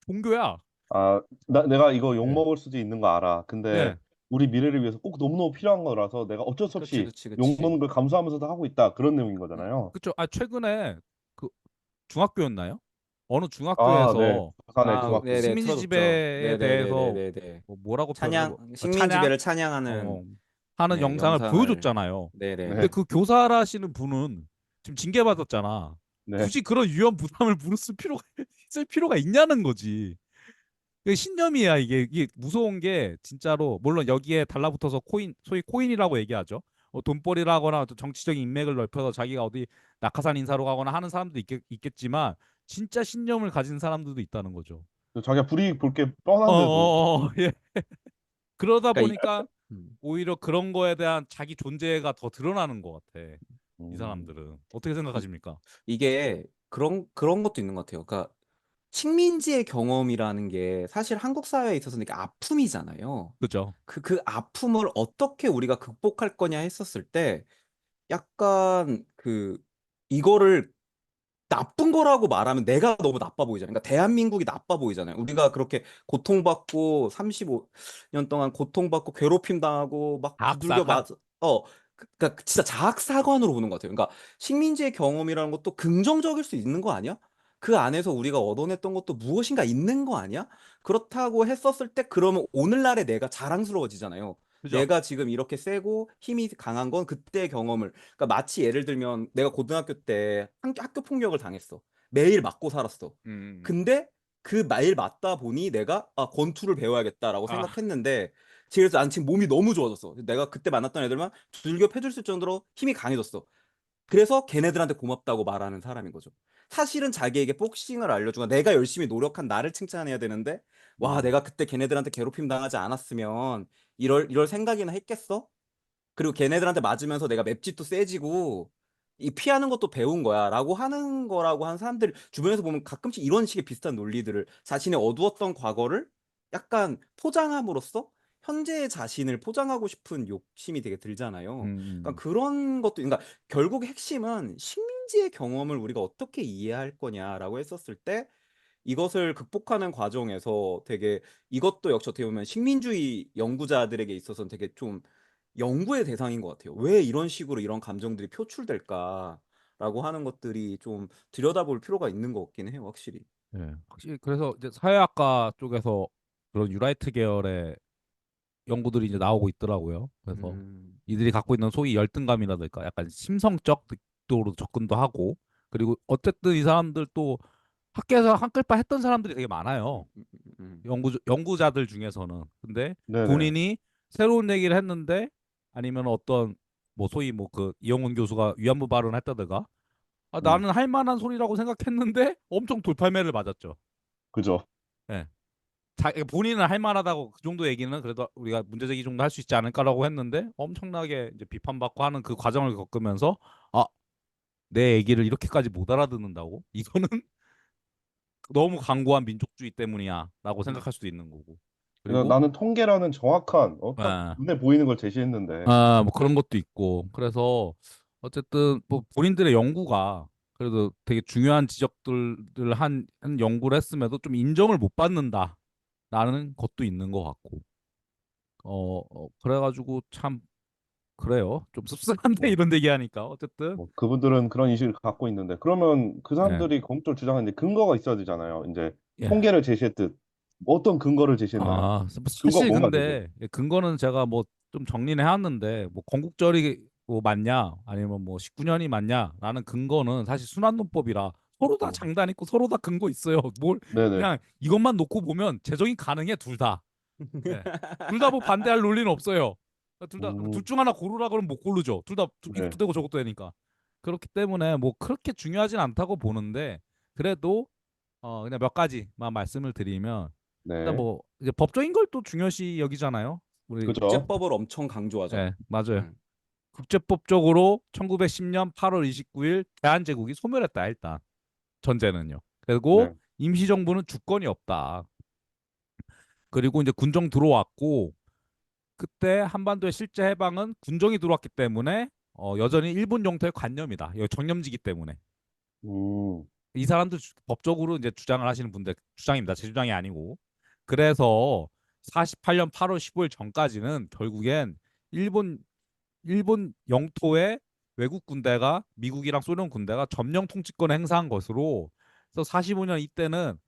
B: 종교야.
A: 아, 내가 이거
B: 네.
A: 욕먹을 수도 있는 거 알아. 근데
B: 네.
A: 우리 미래를 위해서 꼭 너무너무 필요한 거라서 내가 어쩔 수
C: 그렇지,
A: 없이
C: 그렇지, 그렇지.
A: 욕먹는 걸 감수하면서도 하고 있다. 그런 내용인 거잖아요.
B: 그쵸. 아 최근에 그 중학교였나요? 어느
A: 아, 네.
B: 중학교에서
A: 부산의
C: 아,
A: 중학교.
C: 네네,
B: 식민지
C: 틀어줬죠.
B: 지배에 대해서
C: 네네네네네네.
B: 뭐라고 표현을 찬양
C: 식민지배를 찬양하는,
B: 어, 하는
C: 네,
B: 영상을
C: 영상을,
B: 보여줬잖아요.
C: 네네.
B: 근데
A: 네,
B: 그 교사라시는 분은 지금 징계받았잖아.
A: 네.
B: 굳이 그런 위험 부담을 물을 필요가 있을 필요가 있냐는 거지. 이게 신념이야 이게 무서운 게 진짜로 물론 여기에 달라붙어서 코인 소위 코인이라고 얘기하죠. 돈벌이라거나 또 정치적인 인맥을 넓혀서 자기가 어디 낙하산 인사로 가거나 하는 사람도 있겠지만 진짜 신념을 가진 사람들도 있다는 거죠.
A: 자기가 불이익 볼 게 뻔한데도.
B: 예. 그러다
C: 그러니까
B: 보니까
C: 음,
B: 오히려 그런 거에 대한 자기 존재가 더 드러나는 것 같아. 이
A: 음,
B: 사람들은 어떻게
C: 이,
B: 생각하십니까?
C: 이게 그런 것도 있는 것 같아요. 그러니까 식민지의 경험이라는 게 사실 한국 사회에 있어서는 이게 아픔이잖아요.
B: 그죠?
C: 그 아픔을 어떻게 우리가 극복할 거냐 했었을 때 약간 이거를 나쁜 거라고 말하면 내가 너무 나빠 보이잖아요. 그러니까 대한민국이 나빠 보이잖아요. 우리가 그렇게 고통받고 35년 동안 고통받고 괴롭힘 당하고 막 두들겨
B: 다학사관.
C: 맞아. 그러니까 진짜 자학사관으로 보는 것 같아요. 그러니까 식민지의 경험이라는 것도 긍정적일 수 있는 거 아니야? 그 안에서 우리가 얻어냈던 것도 무엇인가 있는 거 아니야? 그렇다고 했었을 때 그러면 오늘날의 내가 자랑스러워지잖아요.
B: 그죠?
C: 내가 지금 이렇게 세고 힘이 강한 건 그때의 경험을 그러니까 마치 예를 들면 내가 고등학교 때 학교 폭력을 당했어. 매일 맞고 살았어.
B: 음.
C: 근데 그 매일 맞다 보니 내가 권투를 배워야겠다라고
B: 아,
C: 생각했는데 그래서 난 지금 몸이 너무 좋아졌어. 내가 그때 만났던 애들만 두들겨 패줄 수 있을 정도로 힘이 강해졌어. 그래서 걔네들한테 고맙다고 말하는 사람인 거죠. 사실은 자기에게 복싱을 알려주고 내가 열심히 노력한 나를 칭찬해야 되는데 와
A: 음.
C: 내가 그때 걔네들한테 괴롭힘 당하지 않았으면 이럴 생각이나 했겠어? 그리고 걔네들한테 맞으면서 내가 맵짓도 세지고 이 피하는 것도 배운 거야라고 하는 거라고 한 사람들 주변에서 보면 가끔씩 이런 식의 비슷한 논리들을 자신의 어두웠던 과거를 약간 포장함으로써 현재의 자신을 포장하고 싶은 욕심이 되게 들잖아요.
B: 음.
C: 그러니까 그런 것도 그러니까 결국 핵심은 식민지의 경험을 우리가 어떻게 이해할 거냐라고 했었을 때 이것을 극복하는 과정에서 되게 이것도 역시 어떻게 보면 식민주의 연구자들에게 있어서는 되게 좀 연구의 대상인 것 같아요. 왜 이런 식으로 이런 감정들이 표출될까라고 하는 것들이 좀 들여다볼 필요가 있는 것 같긴 해요, 확실히.
B: 예. 확실히 그래서 이제 사회학과 쪽에서 그런 유라이트 계열의 연구들이 이제 나오고 있더라고요. 그래서
C: 음,
B: 이들이 갖고 있는 소위 열등감이라든가 약간 심성적 득도로 접근도 하고 그리고 어쨌든 이 사람들 또 학교에서 한글파 했던 사람들이 되게 많아요.
C: 음, 음, 음,
B: 연구자들 중에서는. 근데
A: 네네.
B: 본인이 새로운 얘기를 했는데 아니면 어떤 뭐 소위 뭐 그 이영훈 교수가 위안부 발언을 했다든가
A: 음,
B: 나는 할 만한 소리라고 생각했는데 엄청 돌팔매를 맞았죠.
A: 그죠.
B: 예. 본인은 할 만하다고 그 정도 얘기는 그래도 우리가 문제제기 정도 할 수 있지 않을까라고 했는데 엄청나게 이제 비판받고 하는 그 과정을 겪으면서 아, 내 얘기를 이렇게까지 못 알아듣는다고? 이거는 너무 강고한 민족주의 때문이야라고
C: 음.
B: 생각할 수도 있는 거고.
A: 그래서
B: 그리고
A: 나는 통계라는 정확한, 딱
B: 예.
A: 눈에 보이는 걸 제시했는데,
B: 뭐 그런 것도 있고. 그래서 어쨌든 뭐 본인들의 연구가 그래도 되게 중요한 지적들을 한 연구를 했음에도 좀 인정을 못 받는다. 라는 것도 있는 것 같고. 그래가지고 참 그래요. 좀 씁쓸한데
A: 뭐,
B: 이런 얘기하니까 어쨌든.
A: 뭐 그분들은 그런 인식을 갖고 있는데 그러면 그
B: 예.
A: 사람들이 공적으로 주장하는데 근거가 있어야 되잖아요. 이제
B: 예.
A: 통계를 제시했듯 어떤 근거를 제시했나요?
B: 뭐
A: 근거
B: 사실
A: 뭔가 되게.
B: 근데 근거는 제가 뭐 좀 정리는 해왔는데 뭐 건국절이 뭐 맞냐 아니면 뭐 19년이 맞냐라는 근거는 사실 순환론법이라 서로 다
A: 음,
B: 장단 있고 서로 다 근거 있어요. 뭘
A: 네네.
B: 그냥 이것만 놓고 보면 재정이 가능해 둘 다. 예. 둘 다 뭐 반대할 논리는 없어요. 둘
A: 음,
B: 중 하나 고르라 그러면 못 고르죠. 둘 다
A: 네,
B: 이것도 되고 저것도 되니까. 그렇기 때문에 뭐 그렇게 중요하진 않다고 보는데 그래도 그냥 몇 가지만 말씀을 드리면 일단
A: 네,
B: 뭐 이제 법적인 걸 또 중요시 여기잖아요. 우리
A: 그죠.
C: 국제법을 엄청 강조하죠.
B: 예, 맞아요.
C: 음.
B: 국제법적으로 1910년 8월 29일 대한제국이 소멸했다 일단 전제는요. 그리고
A: 네,
B: 임시정부는 주권이 없다. 그리고 이제 군정 들어왔고 그때 한반도의 실제 해방은 군정이 들어왔기 때문에 여전히 일본 영토의 관념이다. 여기 정념지기 때문에
A: 음,
B: 이 사람도 법적으로 이제 주장을 하시는 분들 주장입니다. 제 주장이 아니고. 그래서 48년 8월 15일 전까지는 결국엔 일본 일본 영토에 외국 군대가 미국이랑 소련 군대가 점령 통치권을 행사한 것으로 그래서 45년 이때는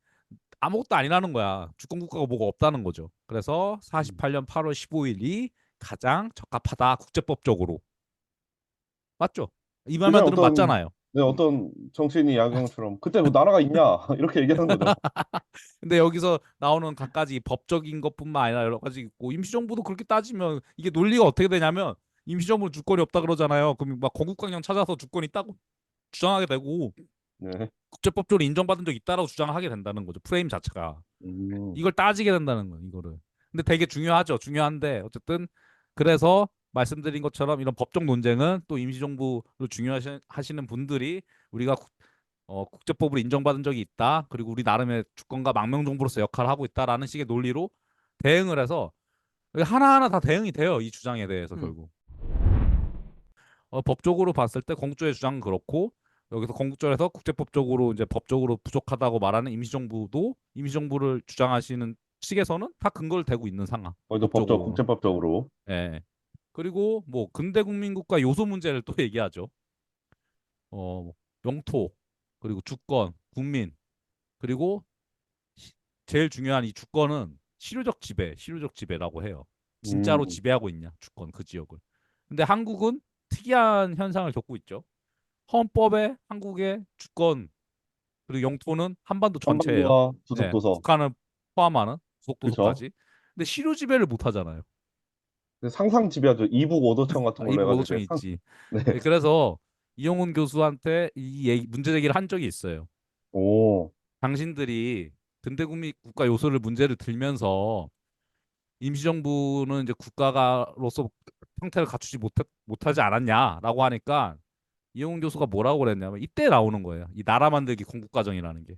B: 아무것도 아니라는 거야. 주권 국가가 뭐가 없다는 거죠. 그래서
A: 음.
B: 48년 8월 15일이 가장 적합하다 국제법적으로. 맞죠? 이 말만
A: 그냥
B: 들으면
A: 어떤,
B: 맞잖아요.
A: 네, 어떤 정치인이 야경처럼 그때 뭐 나라가 있냐 이렇게 얘기하는 거죠.
B: 근데 여기서 나오는 갖가지 법적인 것뿐만 아니라 여러 가지 있고 임시정부도 그렇게 따지면 이게 논리가 어떻게 되냐면 임시정부는 주권이 없다 그러잖아요. 그럼 막 건국강령 찾아서 주권이 있다고 주장하게 되고
A: 네,
B: 국제법적으로 인정받은 적 있다라고 주장을 하게 된다는 거죠. 프레임 자체가.
A: 음,
B: 이걸 따지게 된다는 거예요. 이거를. 근데 되게 중요하죠. 중요한데 어쨌든 그래서 말씀드린 것처럼 이런 법적 논쟁은 또 임시정부를 중요하시는 분들이 우리가 국제법으로 인정받은 적이 있다. 그리고 우리 나름의 주권과 망명정부로서 역할을 하고 있다라는 식의 논리로 대응을 해서 하나하나 다 대응이 돼요. 이 주장에 대해서
C: 음.
B: 결국. 법적으로 봤을 때 건국절의 주장은 그렇고 여기서 건국절에서 국제법적으로 이제 법적으로 부족하다고 말하는 임시정부도 임시정부를 주장하시는 측에서는 다 근거를 대고 있는 상황.
A: 거기도 법적,
B: 법적으로는.
A: 국제법적으로.
B: 예. 그리고 뭐 근대 국민국가 요소 문제를 또 얘기하죠. 뭐 영토 그리고 주권, 국민 그리고 제일 중요한 이 주권은 실효적 지배라고 해요. 진짜로
A: 음,
B: 지배하고 있냐, 주권 그 지역을. 근데 한국은 특이한 현상을 겪고 있죠. 헌법에 한국의 주권 그리고 영토는 한반도 전체예요.
A: 한반도와
B: 네,
A: 부속도서.
B: 북한을 포함하는
A: 그렇죠.
B: 부속도서까지. 근데 실효 지배를 못 하잖아요.
A: 상상 지배하죠. 이북 오도청 같은 걸로
B: 이북
A: 해가지고 이제
B: 오도청이 있지.
A: 네.
B: 네, 그래서 이용훈 교수한테 문제 제기를 한 적이 있어요.
A: 오,
B: 당신들이 근대국민 국가 요소를 문제를 들면서 임시정부는 이제 국가가로서 형태를 갖추지 못하지 않았냐라고 하니까 이용훈 교수가 뭐라고 그랬냐면 이때 나오는 거예요. 이 나라 만들기 건국 과정이라는 게.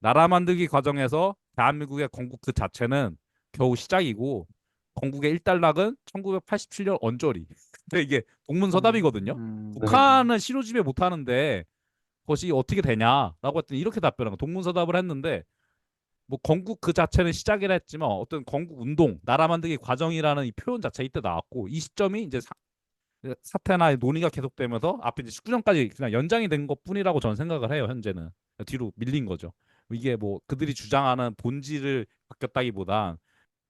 B: 나라 만들기 과정에서 대한민국의 건국 그 자체는 겨우 시작이고 건국의 일단락은 1987년 언저리. 근데 이게 동문서답이거든요.
A: 네.
B: 북한은 실효 지배 못하는데 그것이 어떻게 되냐라고 했더니 이렇게 답변한 거. 동문서답을 했는데 뭐 건국 그 자체는 시작이라 했지만 어떤 건국 운동, 나라 만들기 과정이라는 이 표현 자체 이때 나왔고 이 시점이 이제 사태나 논의가 계속되면서 앞에 이제 19년까지 그냥 연장이 된 것뿐이라고 저는 생각을 해요. 현재는 뒤로 밀린 거죠. 이게 뭐 그들이 주장하는 본질을 바뀌었다기보단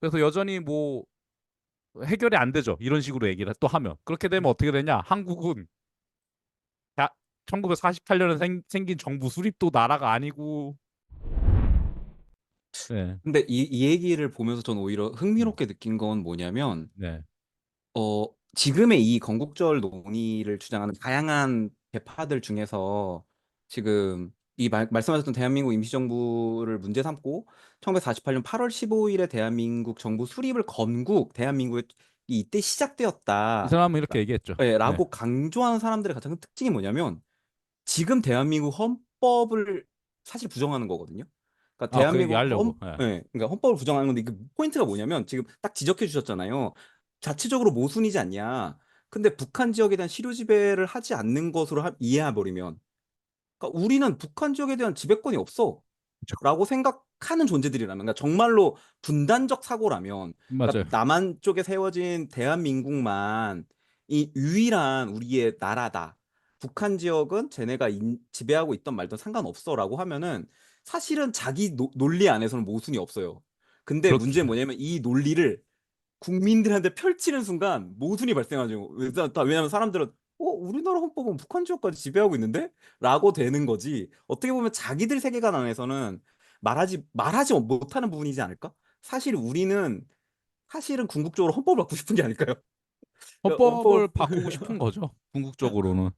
B: 그래서 여전히 뭐 해결이 안 되죠. 이런 식으로 얘기를 또 하면 그렇게 되면 어떻게 되냐? 한국은 1948년에 생긴 정부 수립도 나라가 아니고 네,
C: 근데 이 얘기를 보면서 저는 오히려
B: 음,
C: 흥미롭게 느낀 건 뭐냐면,
B: 네,
C: 지금의 이 건국절 논의를 주장하는 다양한 계파들 중에서 지금 말씀하셨던 대한민국 임시정부를 문제 삼고 1948년 8월 15일에 대한민국 정부 수립을 건국, 대한민국이 이때
B: 이
C: 시작되었다.
B: 사람은 이렇게 얘기했죠.
C: 예,
B: 네,
C: 라고 강조하는 사람들의 가장 큰 특징이 뭐냐면 지금 대한민국 헌법을 사실 부정하는 거거든요. 그러니까
B: 그 얘기 하려고. 네.
C: 예, 그러니까 헌법을 부정하는 건데 그 포인트가 뭐냐면 지금 딱 지적해 주셨잖아요. 자체적으로 모순이지 않냐. 근데 북한 지역에 대한 실효 지배를 하지 않는 것으로 이해해 버리면, 그러니까 우리는 북한 지역에 대한 지배권이 없어.
B: 그쵸.
C: 라고 하는 존재들이라면, 그러니까 정말로 분단적 사고라면,
B: 맞아요.
C: 그러니까 남한 쪽에 세워진 대한민국만 이 유일한 우리의 나라다. 북한 지역은 쟤네가 지배하고 있던 말든 상관없어라고 하면은 사실은 자기 논리 안에서는 모순이 없어요. 근데
B: 그렇죠.
C: 문제는 뭐냐면 이 논리를 국민들한테 펼치는 순간 모순이 발생하죠. 왜냐면 사람들은 우리나라 헌법은 북한 지역까지 지배하고 있는데? 라고 되는 거지. 어떻게 보면 자기들 세계관 안에서는 말하지 못하는 부분이지 않을까? 사실 우리는 사실은 궁극적으로 헌법을 바꾸고 싶은 게 아닐까요?
B: 헌법을
C: 헌법.
B: 바꾸고 싶은 거죠. 궁극적으로는.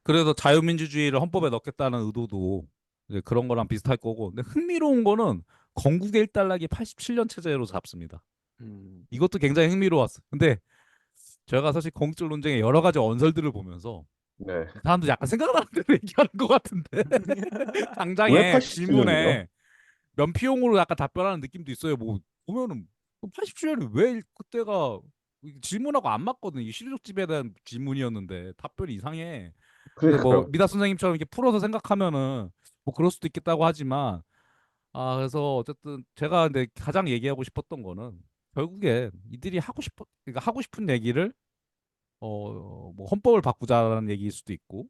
B: 그래서 자유민주주의를 헌법에 넣겠다는 의도도 이제 그런 거랑 비슷할 거고. 근데 흥미로운 거는 건국의 일단락이 87년 체제로 잡습니다.
C: 음,
B: 이것도 굉장히 흥미로웠어. 근데 제가 사실 건국절 논쟁의 여러 가지 언설들을 보면서
A: 네.
B: 사람들이 약간 생각나는 대로 얘기하는 것 같은데
A: 왜
B: 당장에
A: 87년이죠?
B: 질문에 면피용으로 약간 답변하는 느낌도 있어요. 뭐 보면은 87년이 왜 그때가 질문하고 안 맞거든. 이 실력 지배에 대한 질문이었는데 답변이 이상해. 근데 뭐
A: 그러니까요.
B: 미다 선생님처럼 이렇게 풀어서 생각하면은 뭐 그럴 수도 있겠다고 하지만 그래서 어쨌든 제가 근데 가장 얘기하고 싶었던 거는 결국에 이들이 그러니까 하고 싶은 얘기를 뭐 헌법을 바꾸자라는 얘기일 수도 있고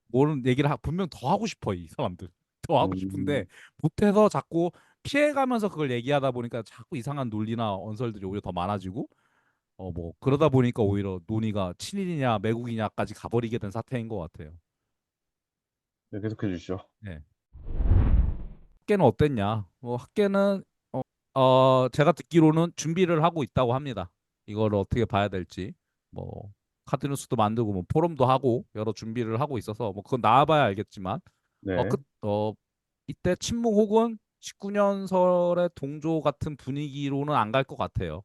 B: 뭐는 얘기를 분명 더 하고 싶어 이 사람들 더 하고 싶은데
A: 음,
B: 못해서 자꾸 피해가면서 그걸 얘기하다 보니까 자꾸 이상한 논리나 언설들이 오히려 더 많아지고 뭐 그러다 보니까 오히려 논의가 친일이냐 매국이냐까지 가버리게 된 사태인 것 같아요.
A: 네, 계속해 주시죠.
B: 네. 학계는 어땠냐? 뭐 학계는 제가 듣기로는 준비를 하고 있다고 합니다. 이걸 어떻게 봐야 될지. 뭐 카드뉴스도 만들고 뭐 포럼도 하고 여러 준비를 하고 있어서 뭐 그건 나와봐야 알겠지만
A: 네.
B: 이때 침묵 혹은 19년설의 동조 같은 분위기로는 안 갈 것 같아요.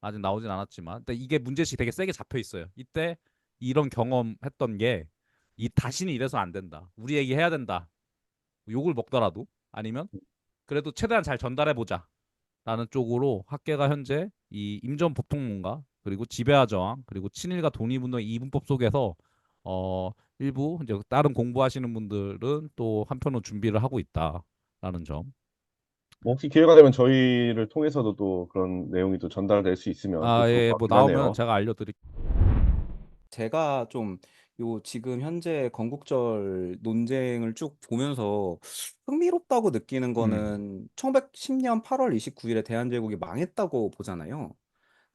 B: 아직 나오진 않았지만. 근데 이게 문제시 되게 세게 잡혀 있어요. 이때 이런 경험했던 게 다시는 이래서 안 된다. 우리 얘기 해야 된다. 욕을 먹더라도 아니면 그래도 최대한 잘 전달해 보자. 라는 쪽으로 학계가 현재 이 임전 법통문과 그리고 지배화 저항 그리고 친일과 독립운동의 이분법 속에서 일부 이제 다른 공부하시는 분들은 또 한편으로 준비를 하고 있다라는 점.
A: 뭐 혹시 기회가 되면 저희를 통해서도 또 그런 내용이 또 전달될 수 있으면 또 좋을
B: 예,
A: 것
B: 뭐
A: 같긴
B: 나오면
A: 하네요.
B: 제가 알려드릴.
C: 제가 좀 지금 현재 건국절 논쟁을 쭉 보면서 흥미롭다고 느끼는
B: 음,
C: 거는 1910년 8월 29일에 대한제국이 망했다고 보잖아요.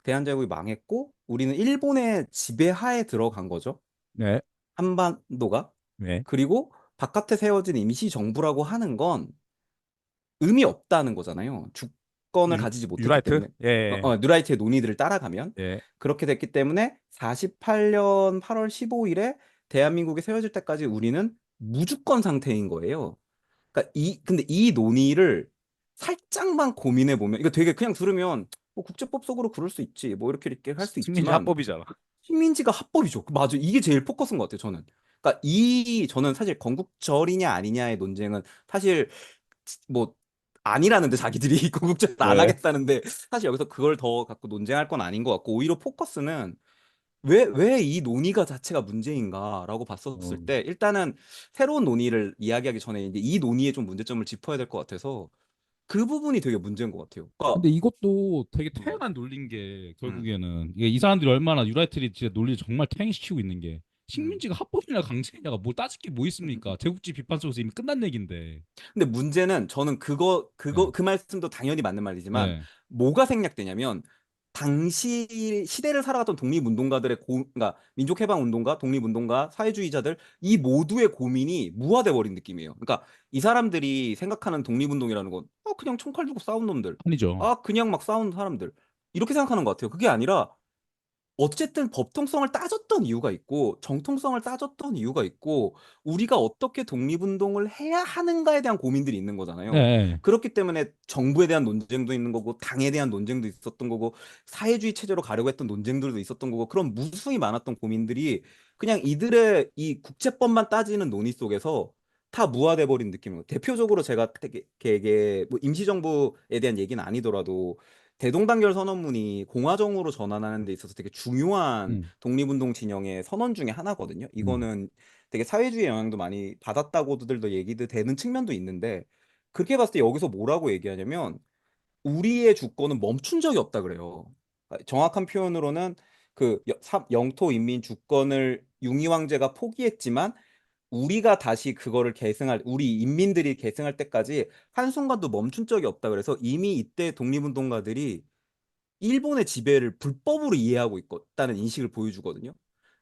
C: 대한제국이 망했고 우리는 일본의 지배하에 들어간 거죠.
B: 네,
C: 한반도가.
B: 네.
C: 그리고 바깥에 세워진 임시정부라고 하는 건 의미 없다는 거잖아요. 주권을 가지지 못했기
B: 유라이트?
C: 때문에.
B: 예,
C: 뉴라이트의 논의들을 따라가면.
B: 예.
C: 그렇게 됐기 때문에 48년 8월 15일에 대한민국이 세워질 때까지 우리는 무주권 상태인 거예요. 그러니까 근데 이 논의를 살짝만 고민해 보면 이거 되게 그냥 들으면 뭐 국제법 속으로 그럴 수 있지. 뭐 이렇게 할 수
B: 식민지
C: 있지만
B: 합법이잖아.
C: 식민지가 합법이죠. 맞아. 이게 제일 포커스인 것 같아요, 저는. 그러니까 저는 사실 건국절이냐 아니냐의 논쟁은 사실 뭐 아니라는데 자기들이 건국절 안
A: 네.
C: 하겠다는데 사실 여기서 그걸 더 갖고 논쟁할 건 아닌 것 같고 오히려 포커스는 왜 이 논의가 자체가 문제인가라고 봤었을
A: 음,
C: 때 일단은 새로운 논의를 이야기하기 전에 이제 이 논의에 좀 문제점을 짚어야 될 것 같아서 그 부분이 되게 문제인 것 같아요. 그러니까
B: 근데 이것도 되게
C: 음,
B: 태연한 논리인 게
C: 음,
B: 결국에는 이게 이 사람들이 얼마나 유라이트리 진짜 논리를 정말 퇴행시키고 있는 게
C: 음.
B: 식민지가 합법이냐 강제냐가 뭘 따질 게 뭐 있습니까? 제국주의 비판 속에서 이미 끝난 얘긴데.
C: 근데 문제는 저는
B: 네.
C: 그 말씀도 당연히 맞는 말이지만
B: 네.
C: 뭐가 생략되냐면 당시 시대를 살아갔던 독립운동가들의 그러니까 민족해방운동가, 독립운동가, 사회주의자들 이 모두의 고민이 무화돼 버린 느낌이에요. 그러니까 이 사람들이 생각하는 독립운동이라는 건 그냥 총칼 들고 싸운 놈들,
B: 아니죠.
C: 그냥 막 싸운 사람들 이렇게 생각하는 것 같아요. 그게 아니라 어쨌든 법통성을 따졌던 이유가 있고 정통성을 따졌던 이유가 있고 우리가 어떻게 독립운동을 해야 하는가에 대한 고민들이 있는 거잖아요.
B: 네.
C: 그렇기 때문에 정부에 대한 논쟁도 있는 거고 당에 대한 논쟁도 있었던 거고 사회주의 체제로 가려고 했던 논쟁들도 있었던 거고 그런 무수히 많았던 고민들이 그냥 이들의 이 국제법만 따지는 논의 속에서 다 무화돼 버린 느낌이에요. 대표적으로 제가 되게 뭐 임시정부에 대한 얘기는 아니더라도 대동단결 선언문이 공화정으로 전환하는 데 있어서 되게 중요한
B: 음,
C: 독립운동 진영의 선언 중에 하나거든요.
B: 음,
C: 이거는 되게 사회주의 영향도 많이 받았다고들도 얘기도 되는 측면도 있는데 그렇게 봤을 때 여기서 뭐라고 얘기하냐면 우리의 주권은 멈춘 적이 없다 그래요. 그러니까 정확한 표현으로는 그 영토 인민 주권을 융희 왕제가 포기했지만 우리가 다시 그거를 계승할 우리 인민들이 계승할 때까지 한순간도 멈춘 적이 없다 그래서 이미 이때 독립운동가들이 일본의 지배를 불법으로 이해하고 있다는 인식을 보여주거든요.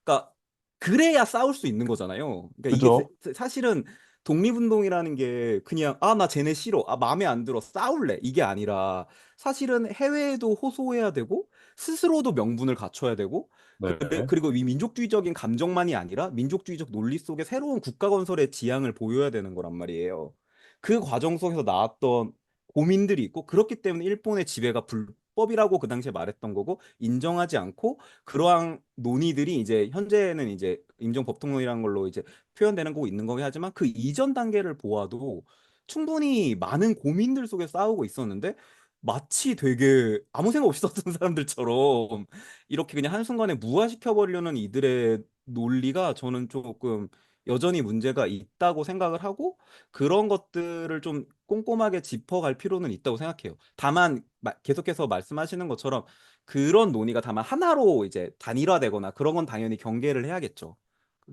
C: 그러니까 그래야 싸울 수 있는 거잖아요. 그러니까 이게
A: 그죠?
C: 사실은 독립운동이라는 게 그냥 나 쟤네 싫어, 마음에 안 들어, 싸울래 이게 아니라 사실은 해외에도 호소해야 되고 스스로도 명분을 갖춰야 되고
A: 네.
C: 그리고 이 민족주의적인 감정만이 아니라 민족주의적 논리 속에 새로운 국가 건설의 지향을 보여야 되는 거란 말이에요. 그 과정 속에서 나왔던 고민들이 있고 그렇기 때문에 일본의 지배가 불법이라고 그 당시에 말했던 거고 인정하지 않고 그러한 논의들이 이제 현재는 이제 임정법통론이라는 걸로 이제 표현되는 거고 있는 거긴 하지만 그 이전 단계를 보아도 충분히 많은 고민들 속에 싸우고 있었는데 마치 되게 아무 생각 없이 썼던 사람들처럼 이렇게 그냥 한순간에 무화시켜 버리려는 이들의 논리가 저는 조금 여전히 문제가 있다고 생각을 하고 그런 것들을 좀 꼼꼼하게 짚어갈 필요는 있다고 생각해요. 다만 계속해서 말씀하시는 것처럼 그런 논의가 다만 하나로 이제 단일화되거나 그런 건 당연히 경계를 해야겠죠.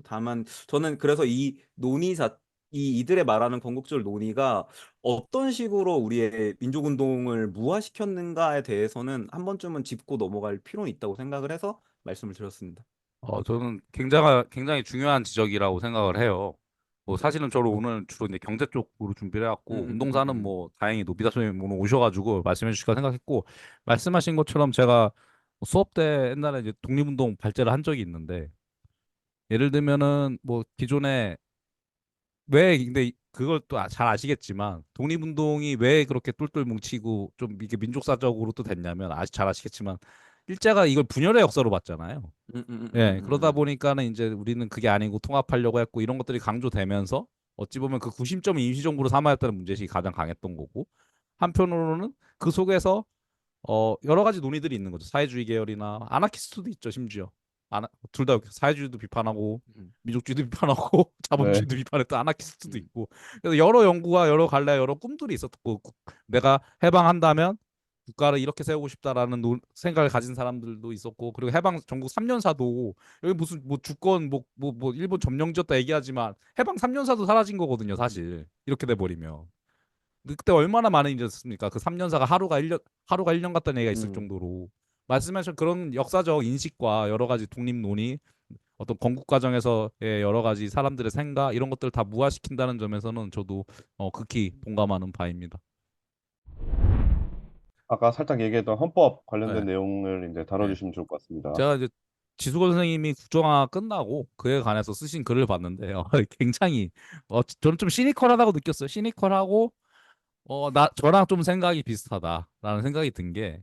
C: 다만 저는 그래서 이 이들의 말하는 건국절 논의가 어떤 식으로 우리의 민족운동을 무화시켰는가에 대해서는 한 번쯤은 짚고 넘어갈 필요는 있다고 생각을 해서 말씀을 드렸습니다.
B: 저는 굉장히 중요한 지적이라고 생각을 해요. 뭐 사실은 저를 오늘 주로 이제 경제 쪽으로 준비를
C: 음,
B: 해갖고
C: 음, 음,
B: 운동사는
C: 음.
B: 뭐 다행히 노비다 선생님 오늘 오셔가지고 말씀해 주실까 생각했고 말씀하신 것처럼 제가 수업 때 옛날에 이제 독립운동 발제를 한 적이 있는데 예를 들면은 뭐 기존에 왜 근데 그걸 또 잘 아시겠지만 독립운동이 왜 그렇게 똘똘 뭉치고 좀 이게 민족사적으로 또 됐냐면 잘 아시겠지만 일제가 이걸 분열의 역사로 봤잖아요.
C: 음, 음, 음,
B: 예,
C: 음,
B: 그러다
C: 음,
B: 보니까는 이제 우리는 그게 아니고 통합하려고 했고 이런 것들이 강조되면서 어찌 보면 그 구심점을 임시정부로 삼아야 했다는 문제의식이 가장 강했던 거고 한편으로는 그 속에서 여러 가지 논의들이 있는 거죠. 사회주의 계열이나 아나키스트도 있죠, 심지어. 둘 다 사회주의도 비판하고
C: 음,
B: 민족주의도 비판하고
A: 네.
B: 자본주의도 비판했던 아나키스트도
C: 음,
B: 있고. 그래서 여러 연구가 여러 갈래 여러 꿈들이 있었고 내가 해방한다면 국가를 이렇게 세우고 싶다라는 생각을 가진 사람들도 있었고 그리고 해방 전국 3년사도 여기 무슨 뭐 주권 뭐 일본 점령지였다 얘기하지만 해방 3년사도 사라진 거거든요, 사실. 이렇게 돼 버리면. 그때 얼마나 많은 일이 있었습니까? 그 3년사가 하루가 1년 같다는 얘기가 있을
C: 음,
B: 정도로 말씀하신 그런 역사적 인식과 여러 가지 독립 논의, 어떤 건국 과정에서의 여러 가지 사람들의 생각 이런 것들을 다 무화시킨다는 점에서는 저도 극히 동감하는 바입니다.
A: 아까 살짝 얘기했던 헌법 관련된
B: 네,
A: 내용을 이제
B: 네.
A: 다뤄주시면 좋을 것 같습니다.
B: 제가 이제 지수건 선생님이 국정화 끝나고 그에 관해서 쓰신 글을 봤는데요. 굉장히 저는 좀 시니컬하다고 느꼈어요. 시니컬하고 저랑 좀 생각이 비슷하다라는 생각이 든 게,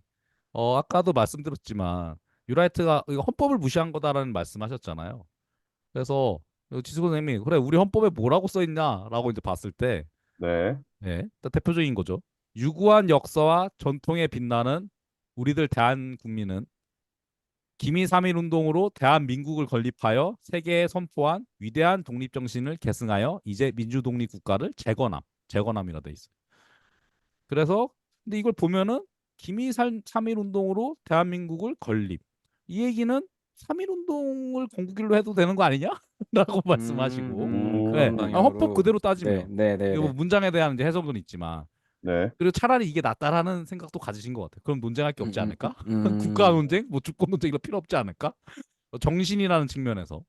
B: 아까도 말씀드렸지만, 유라이트가 이거 헌법을 무시한 거다라는 말씀하셨잖아요. 그래서, 지수건 선생님이, 그래, 우리 헌법에 뭐라고 써 있냐라고 이제 봤을 때,
A: 네.
B: 예, 일단 대표적인 거죠. 유구한 역사와 전통에 빛나는 우리들 대한국민은 기미 3.1 운동으로 대한민국을 건립하여 세계에 선포한 위대한 독립정신을 계승하여 이제 민주독립 국가를 재건함이라 돼 있어요. 그래서 근데 이걸 보면은 기미 3.1 운동으로 대한민국을 건립. 이 얘기는 3.1 운동을 건국일로 해도 되는 거 아니냐? 라고 말씀하시고. 네,
C: 그런
B: 헌법
C: 방향으로.
B: 그대로
C: 네,
B: 따지면.
C: 네, 네,
B: 이거 뭐
C: 네.
B: 문장에 대한 이제 해석은 있지만.
A: 네.
B: 그리고 차라리 이게 낫다라는 생각도 가지신 것 같아요. 그럼 논쟁할 게
C: 음,
B: 없지
C: 음,
B: 않을까? 국가
C: 음,
B: 논쟁, 뭐 주권 논쟁 이런 필요 없지 않을까? 정신이라는 측면에서.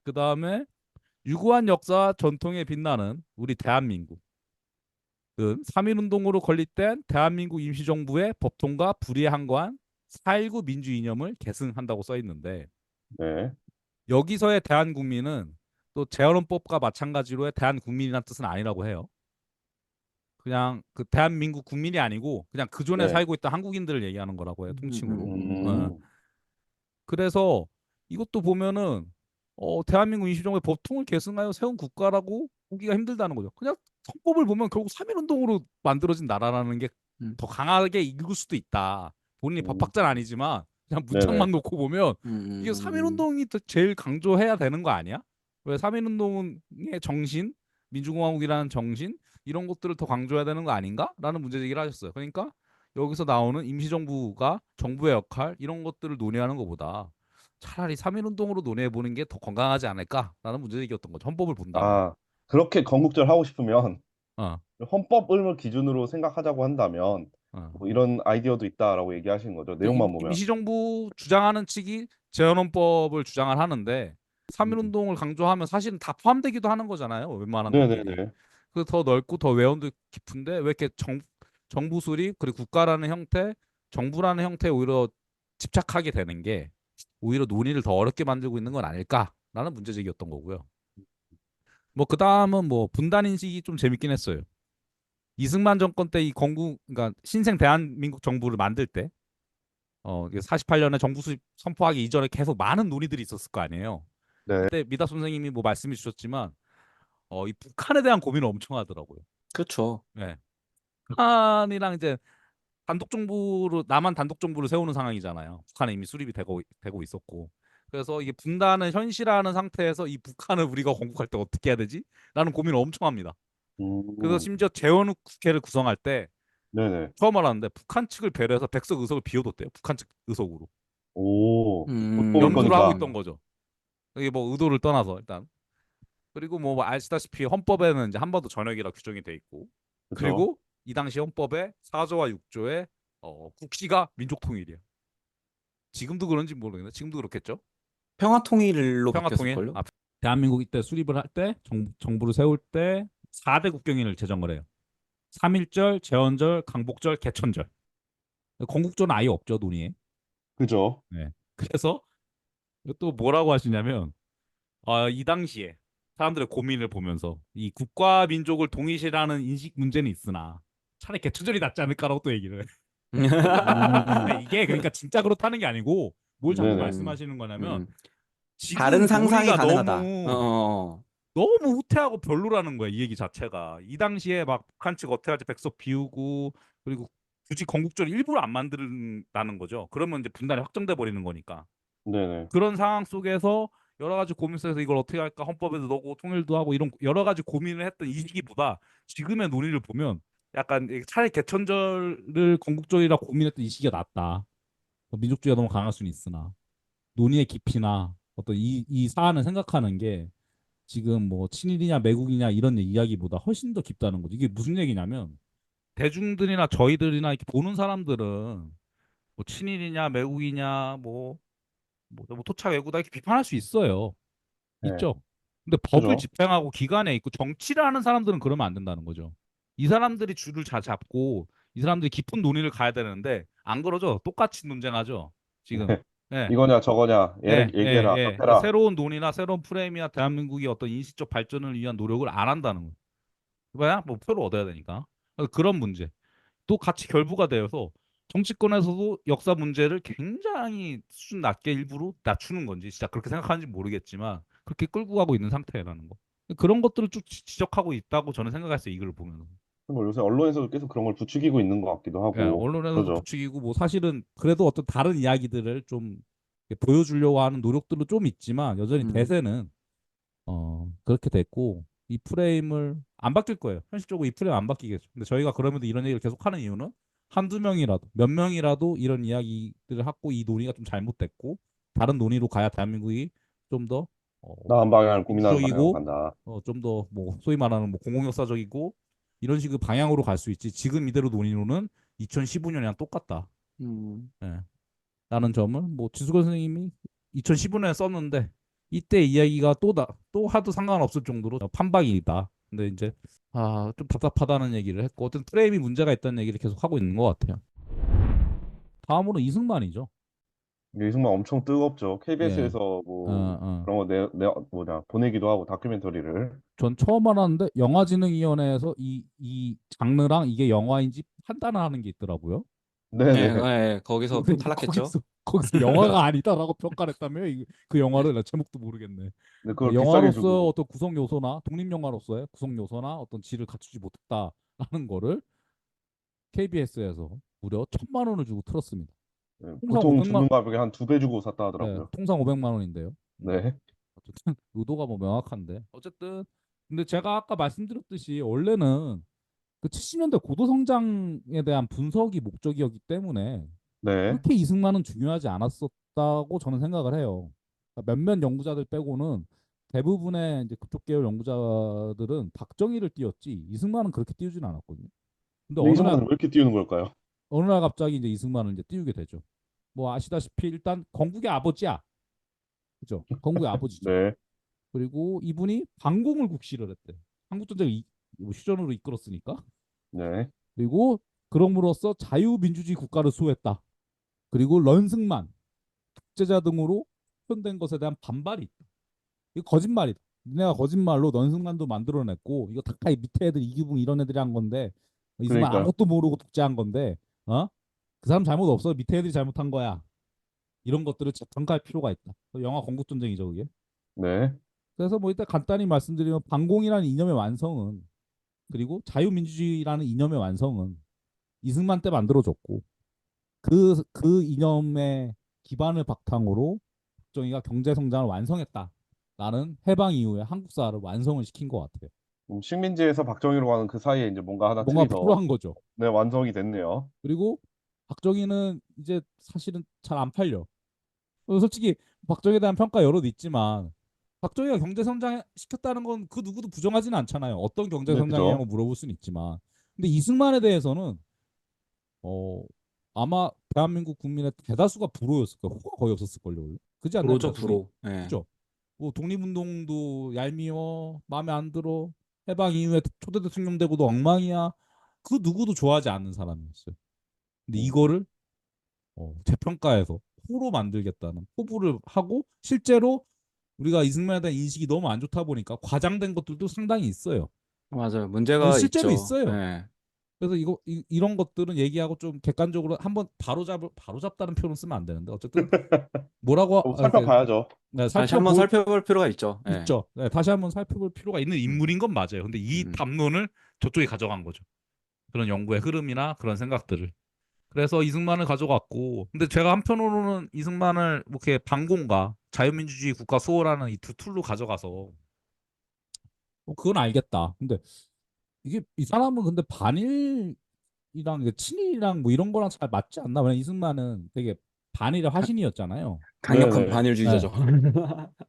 B: 그 다음에 유구한 역사와 전통에 빛나는 우리 대한민국. 그 3.1 운동으로 건립된 대한민국 임시정부의 법통과 불의에 항거한 4.19 민주 이념을 계승한다고 써 있는데
A: 네.
B: 여기서의 대한국민은 또 재헌헌법과 마찬가지로의 대한국민이란 뜻은 아니라고 해요. 그냥 그 대한민국 국민이 아니고 그냥 그존에
A: 네.
B: 살고 있던 한국인들을 얘기하는 거라고 해요. 통칭으로. 어.
A: 음.
B: 그래서 이것도 보면은 대한민국 임시정부의 법통을 계승하여 세운 국가라고 보기가 힘들다는 거죠. 그냥 헌법을 보면 결국 3.1 운동으로 만들어진 나라라는 게
C: 음,
B: 더 강하게 읽을 수도 있다. 본인이
A: 음.
B: 법학자는 아니지만 그냥
A: 네네.
B: 문장만 놓고 보면
C: 음,
B: 이게
C: 음,
B: 3.1
C: 음,
B: 운동이 더 제일 강조해야 되는 거 아니야? 왜 3.1 운동의 정신, 민주공화국이라는 정신 이런 것들을 더 강조해야 되는 거 아닌가?라는 문제 제기를 하셨어요. 그러니까 여기서 나오는 임시정부가 정부의 역할 이런 것들을 논의하는 것보다 차라리 3.1운동으로 논의해 보는 게 더 건강하지 않을까라는 문제 제기였던 거죠. 헌법을 본다면.
A: 아, 그렇게 건국절 하고 싶으면
B: 어,
A: 헌법을 기준으로 생각하자고 한다면
B: 어.
A: 뭐 이런 아이디어도 있다라고 얘기하시는 거죠.
B: 그
A: 내용만 보면.
B: 임시정부 주장하는 측이 재헌헌법을 주장을 하는데
A: 음.
B: 3.1운동을 강조하면 사실은 다 포함되기도 하는 거잖아요. 웬만한 것들이.
A: 네네네.
B: 그 더 넓고 더 외연도 깊은데 왜 이렇게 정부 수립 그리고 국가라는 형태, 정부라는 형태에 오히려 집착하게 되는 게 오히려 논의를 더 어렵게 만들고 있는 건 아닐까라는 문제 제기였던 거고요. 뭐 그 다음은 뭐 분단 인식이 좀 재밌긴 했어요. 이승만 정권 때 이 그러니까 신생 대한민국 정부를 만들 때 48년에 정부 수립 선포하기 이전에 계속 많은 논의들이 있었을 거 아니에요.
A: 네.
B: 그때 미다 선생님이 뭐 말씀해 주셨지만 이 북한에 대한 고민을 엄청 하더라고요.
C: 그렇죠.
B: 네. 북한이랑 이제 단독 정부로 남한 단독 정부를 세우는 상황이잖아요. 북한은 이미 수립이 되고 있었고. 그래서 이게 분단을 현실화하는 상태에서 이 북한을 우리가 건국할 때 어떻게 해야 되지? 라는 고민을 엄청 합니다. 그래서
A: 음.
B: 심지어 재헌 국회를 구성할 때
A: 네네.
B: 처음 알았는데 북한 측을 배려해서 백석 의석을 비워뒀대요. 북한 측 의석으로.
A: 오, 못 뽑을
B: 염두를 하고
A: 거니까.
B: 있던 거죠. 이게 뭐 의도를 떠나서 일단. 그리고 뭐 아시다시피 헌법에는 이제 한반도 전역이라 규정이 돼 있고.
A: 그렇죠.
B: 그리고 이 당시 헌법에 4조와 6조에 국시가 민족 통일이에요. 지금도 그런지 모르겠는데 지금도 그렇겠죠.
C: 평화 통일로
B: 평화 통일.
C: 바뀌었을걸요?
B: 대한민국 이때 수립을 할 때 정부를 세울 때 4대 국경일을 제정을 해요. 3.1절, 제헌절, 강복절, 개천절. 건국절은 아예 없죠, 논의에.
A: 그죠.
B: 네. 그래서 또 뭐라고 하시냐면 이 당시에 사람들의 고민을 보면서 이 국가 민족을 동일시라는 인식 문제는 있으나 차라리 개천절이 낫지 않을까라고 또 얘기를 해.
A: 음.
B: 이게 그러니까 진짜 그렇다는 게 아니고 뭘 자꾸
A: 네네.
C: 음,
B: 말씀하시는 거냐면
C: 음. 다른
B: 지금
C: 상상이
B: 논의가
C: 가능하다.
B: 너무 후퇴하고 별로라는 거야, 이 얘기 자체가. 이 당시에 막 북한 측 어떻게 할지 백석 비우고 그리고 굳이 건국절 일부러 안 만든다는 거죠. 그러면 이제 분단이 확정돼 버리는 거니까.
A: 네네.
B: 그런 상황 속에서 여러 가지 고민 속에서 이걸 어떻게 할까 헌법에도 넣고 통일도 하고 이런 여러 가지 고민을 했던 이 시기보다 지금의 논의를 보면 약간 차라리 개천절을 건국절이라 고민했던 이 시기가 낫다. 민족주의가 너무 강할 수는 있으나 논의의 깊이나 어떤 이 사안을 생각하는 게 지금 뭐 친일이냐 매국이냐 이런 이야기보다 훨씬 더 깊다는 거죠. 이게 무슨 얘기냐면 대중들이나 저희들이나 이렇게 보는 사람들은 뭐 친일이냐 매국이냐 뭐 토착 외구다 이렇게 비판할 수 있어요.
A: 네.
B: 있죠. 근데 법을
A: 그죠.
B: 집행하고 기관에 있고 정치를 하는 사람들은 그러면 안 된다는 거죠. 이 사람들이 줄을 잘 잡고 이 사람들이 깊은 논의를 가야 되는데 안 그러죠. 똑같이 논쟁하죠. 지금.
A: 네.
B: 예.
A: 이거냐 저거냐
B: 예, 예,
A: 얘기해라
B: 예. 그러니까
A: 답해라.
B: 새로운 논의나 새로운 프레임이나 대한민국의 어떤 인식적 발전을 위한 노력을 안 한다는 거예요. 뭐야? 뭐 표를 얻어야 되니까. 그런 문제. 또 같이 결부가 되어서 정치권에서도 역사 문제를 굉장히 수준 낮게 일부러 낮추는 건지 진짜 그렇게 생각하는지 모르겠지만 그렇게 끌고 가고 있는 상태라는 거. 그런 것들을 쭉 지적하고 있다고 저는 생각했어요. 이걸 보면.
A: 뭐 요새 언론에서도 계속 그런 걸 부추기고 있는 것 같기도
B: 예,
A: 하고
B: 언론에서도
A: 그러죠.
B: 부추기고 뭐 사실은 그래도 어떤 다른 이야기들을 좀 보여주려고 하는 노력들도 좀 있지만 여전히
C: 음,
B: 대세는 그렇게 됐고 이 프레임을 안 바뀔 거예요. 현실적으로 이 프레임 안 바뀌겠죠. 근데 저희가 그러면도 이런 얘기를 계속 하는 이유는 한두 명이라도 몇 명이라도 이런 이야기들을 하고 이 논의가 좀 잘못됐고 다른 논의로 가야 대한민국이 좀 더
A: 나은 방향을 고민하는 방향으로
B: 민주적이고
A: 간다.
B: 좀 더 뭐 소위 말하는 뭐 공공역사적이고 이런 식의 방향으로 갈 수 있지. 지금 이대로 논의로는 2015년이랑 똑같다.
C: 음.
B: 예. 라는 점을 뭐 지수건 선생님이 2015년에 썼는데 이때 이야기가 또 하도 상관없을 정도로 판박이다. 근데 이제 좀 답답하다는 얘기를 했고 어떤 프레임이 문제가 있다는 얘기를 계속 하고 있는 것 같아요. 다음으로 이승만이죠.
A: 이승만 엄청 뜨겁죠.
B: 예.
A: KBS에서
B: 어,
A: 뭐
B: 어.
A: 그런 거 뭐냐 보내기도 하고 다큐멘터리를.
B: 전 처음 알았는데 영화진흥위원회에서 이 장르랑 이게 영화인지 판단을 하는 게 있더라고요.
C: 예,
A: 네네.
C: 예, 거기서
B: 근데
C: 탈락했죠.
B: 거기서 영화가 아니다라고 평가를 했다며 그 영화를 나 제목도 모르겠네.
A: 근데 그걸 비싸게
B: 영화로서
A: 주고.
B: 어떤 구성 요소나 독립 영화로서의 구성 요소나 어떤 질을 갖추지 못했다라는 거를 KBS에서 무려 1,000만 원을 주고 틀었습니다.
A: 네,
B: 통상
A: 보통
B: 500만
A: 주는 가격에 한 두 배 주고 샀다
B: 네,
A: 하더라고요.
B: 통상 500만 원인데요.
A: 네.
B: 어쨌든 의도가 뭐 명확한데 어쨌든 근데 제가 아까 말씀드렸듯이 원래는 그 70년대 고도 성장에 대한 분석이 목적이었기 때문에
A: 네.
B: 그렇게 이승만은 중요하지 않았었다고 저는 생각을 해요. 그러니까 몇몇 연구자들 빼고는 대부분의 이제 그쪽 계열 연구자들은 박정희를 띄웠지 이승만은 그렇게 띄우진 않았거든요. 근데
A: 근데 이승만은 왜 이렇게 띄우는 걸까요?
B: 어느 날 갑자기 이제 이승만을 이제 띄우게 되죠. 뭐 아시다시피 일단 건국의 아버지야. 그죠? 건국의 아버지죠.
A: 네.
B: 그리고 이분이 반공을 국시를 했대. 한국전쟁을 뭐 휴전으로 이끌었으니까.
A: 네.
B: 그리고 그럼으로써 자유민주주의 국가를 수호했다. 그리고 런승만, 독재자 등으로 표현된 것에 대한 반발이 있다. 이거 거짓말이다. 니네가 거짓말로 런승만도 만들어냈고 이거 다 밑에 애들 이기붕 이런 애들이 한 건데 이승만
A: 그러니까요.
B: 아무것도 모르고 독재한 건데 어? 그 사람 잘못 없어. 밑에 애들이 잘못한 거야. 이런 것들을 평가할 필요가 있다. 영화 건국전쟁이죠, 그게.
A: 네.
B: 그래서 뭐 일단 간단히 말씀드리면 반공이라는 이념의 완성은 그리고 자유민주주의라는 이념의 완성은 이승만 때 만들어졌고 그 이념의 기반을 바탕으로 박정희가 경제 성장을 완성했다라는 해방 이후에 한국사를 완성을 시킨 것 같아요.
A: 식민지에서 박정희로 가는 그 사이에 이제 뭔가 하나
B: 뭔가
A: 틀이 더,
B: 필요한 거죠.
A: 네, 완성이 됐네요.
B: 그리고 박정희는 이제 사실은 잘 안 팔려. 솔직히 박정희에 대한 평가 여러 있지만 박정희가 경제 성장 시켰다는 건 그 누구도 부정하지는 않잖아요. 어떤 경제
A: 네,
B: 성장이냐고
A: 그죠.
B: 물어볼 수는 있지만 근데 이승만에 대해서는 어 아마 대한민국 국민의 대다수가 불호였을 거예요. 호가 거의 없었을 걸요. 원래. 그지 않나요?
C: 불호죠,
B: 대부분이
C: 불호. 예.
B: 그죠? 뭐 독립운동도 얄미워, 마음에 안 들어. 해방 이후에 초대 대통령 되고도 엉망이야. 그 누구도 좋아하지 않는 사람이었어요. 근데
A: 음,
B: 이거를 재평가해서 호로 만들겠다는 포부를 하고 실제로 우리가 이승만에 대한 인식이 너무 안 좋다 보니까 과장된 것들도 상당히 있어요.
C: 맞아요. 문제가
B: 실제로
C: 있죠.
B: 있어요.
C: 예.
B: 그래서 이런 것들은 얘기하고 좀 객관적으로 한번 바로잡다는 표현을 쓰면 안 되는데 어쨌든 뭐라고 이렇게
A: 살펴봐야죠.
B: 네,
C: 다시 한번
B: 살펴볼
C: 살펴볼 필요가 있죠. 예.
B: 있죠. 네, 다시 한번 살펴볼 필요가 있는
C: 음,
B: 인물인 건 맞아요. 근데 이
C: 음.
B: 담론을 저쪽이 가져간 거죠. 그런 연구의 흐름이나 그런 생각들을. 그래서 이승만을 가져갔고, 근데 제가 한편으로는 이승만을 뭐 이렇게 반공과 자유민주주의 국가 수호라는 이 두 툴로 가져가서 그건 알겠다. 근데 이게 이 사람은 근데 반일이랑 이게 친일이랑 뭐 이런 거랑 잘 맞지 않나? 왜냐 이승만은 되게 반일의
C: 가-
B: 화신이었잖아요.
C: 강력한
A: 네네.
B: 네.
C: 반일주의자죠.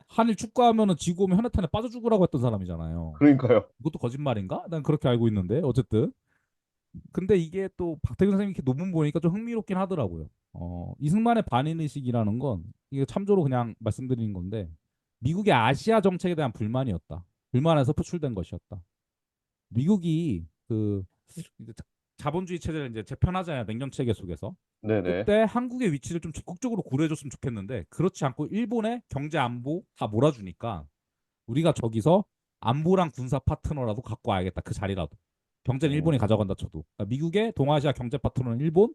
B: 한일 축구하면은 지고 오면 현해탄에 빠져 죽으라고 했던 사람이잖아요.
A: 그러니까요.
B: 이것도 거짓말인가? 난 그렇게 알고 있는데 어쨌든. 근데 이게 또 박태근 선생님이 이렇게 논문 보니까 좀 흥미롭긴 하더라고요. 이승만의 반인의식이라는 건 이게 참조로 그냥 말씀드리는 건데 미국의 아시아 정책에 대한 불만이었다. 불만에서 표출된 것이었다. 미국이 그 이제 자본주의 체제를 이제 재편하잖아요. 냉전 체계 속에서.
A: 네네.
B: 그때 한국의 위치를 좀 적극적으로 고려해줬으면 좋겠는데 그렇지 않고 일본의 경제 안보 다 몰아주니까 우리가 저기서 안보랑 군사 파트너라도 갖고 와야겠다. 그 자리라도. 경제는 일본이
A: 음,
B: 가져간다 쳐도. 그러니까 미국의 동아시아 경제 파트너는 일본,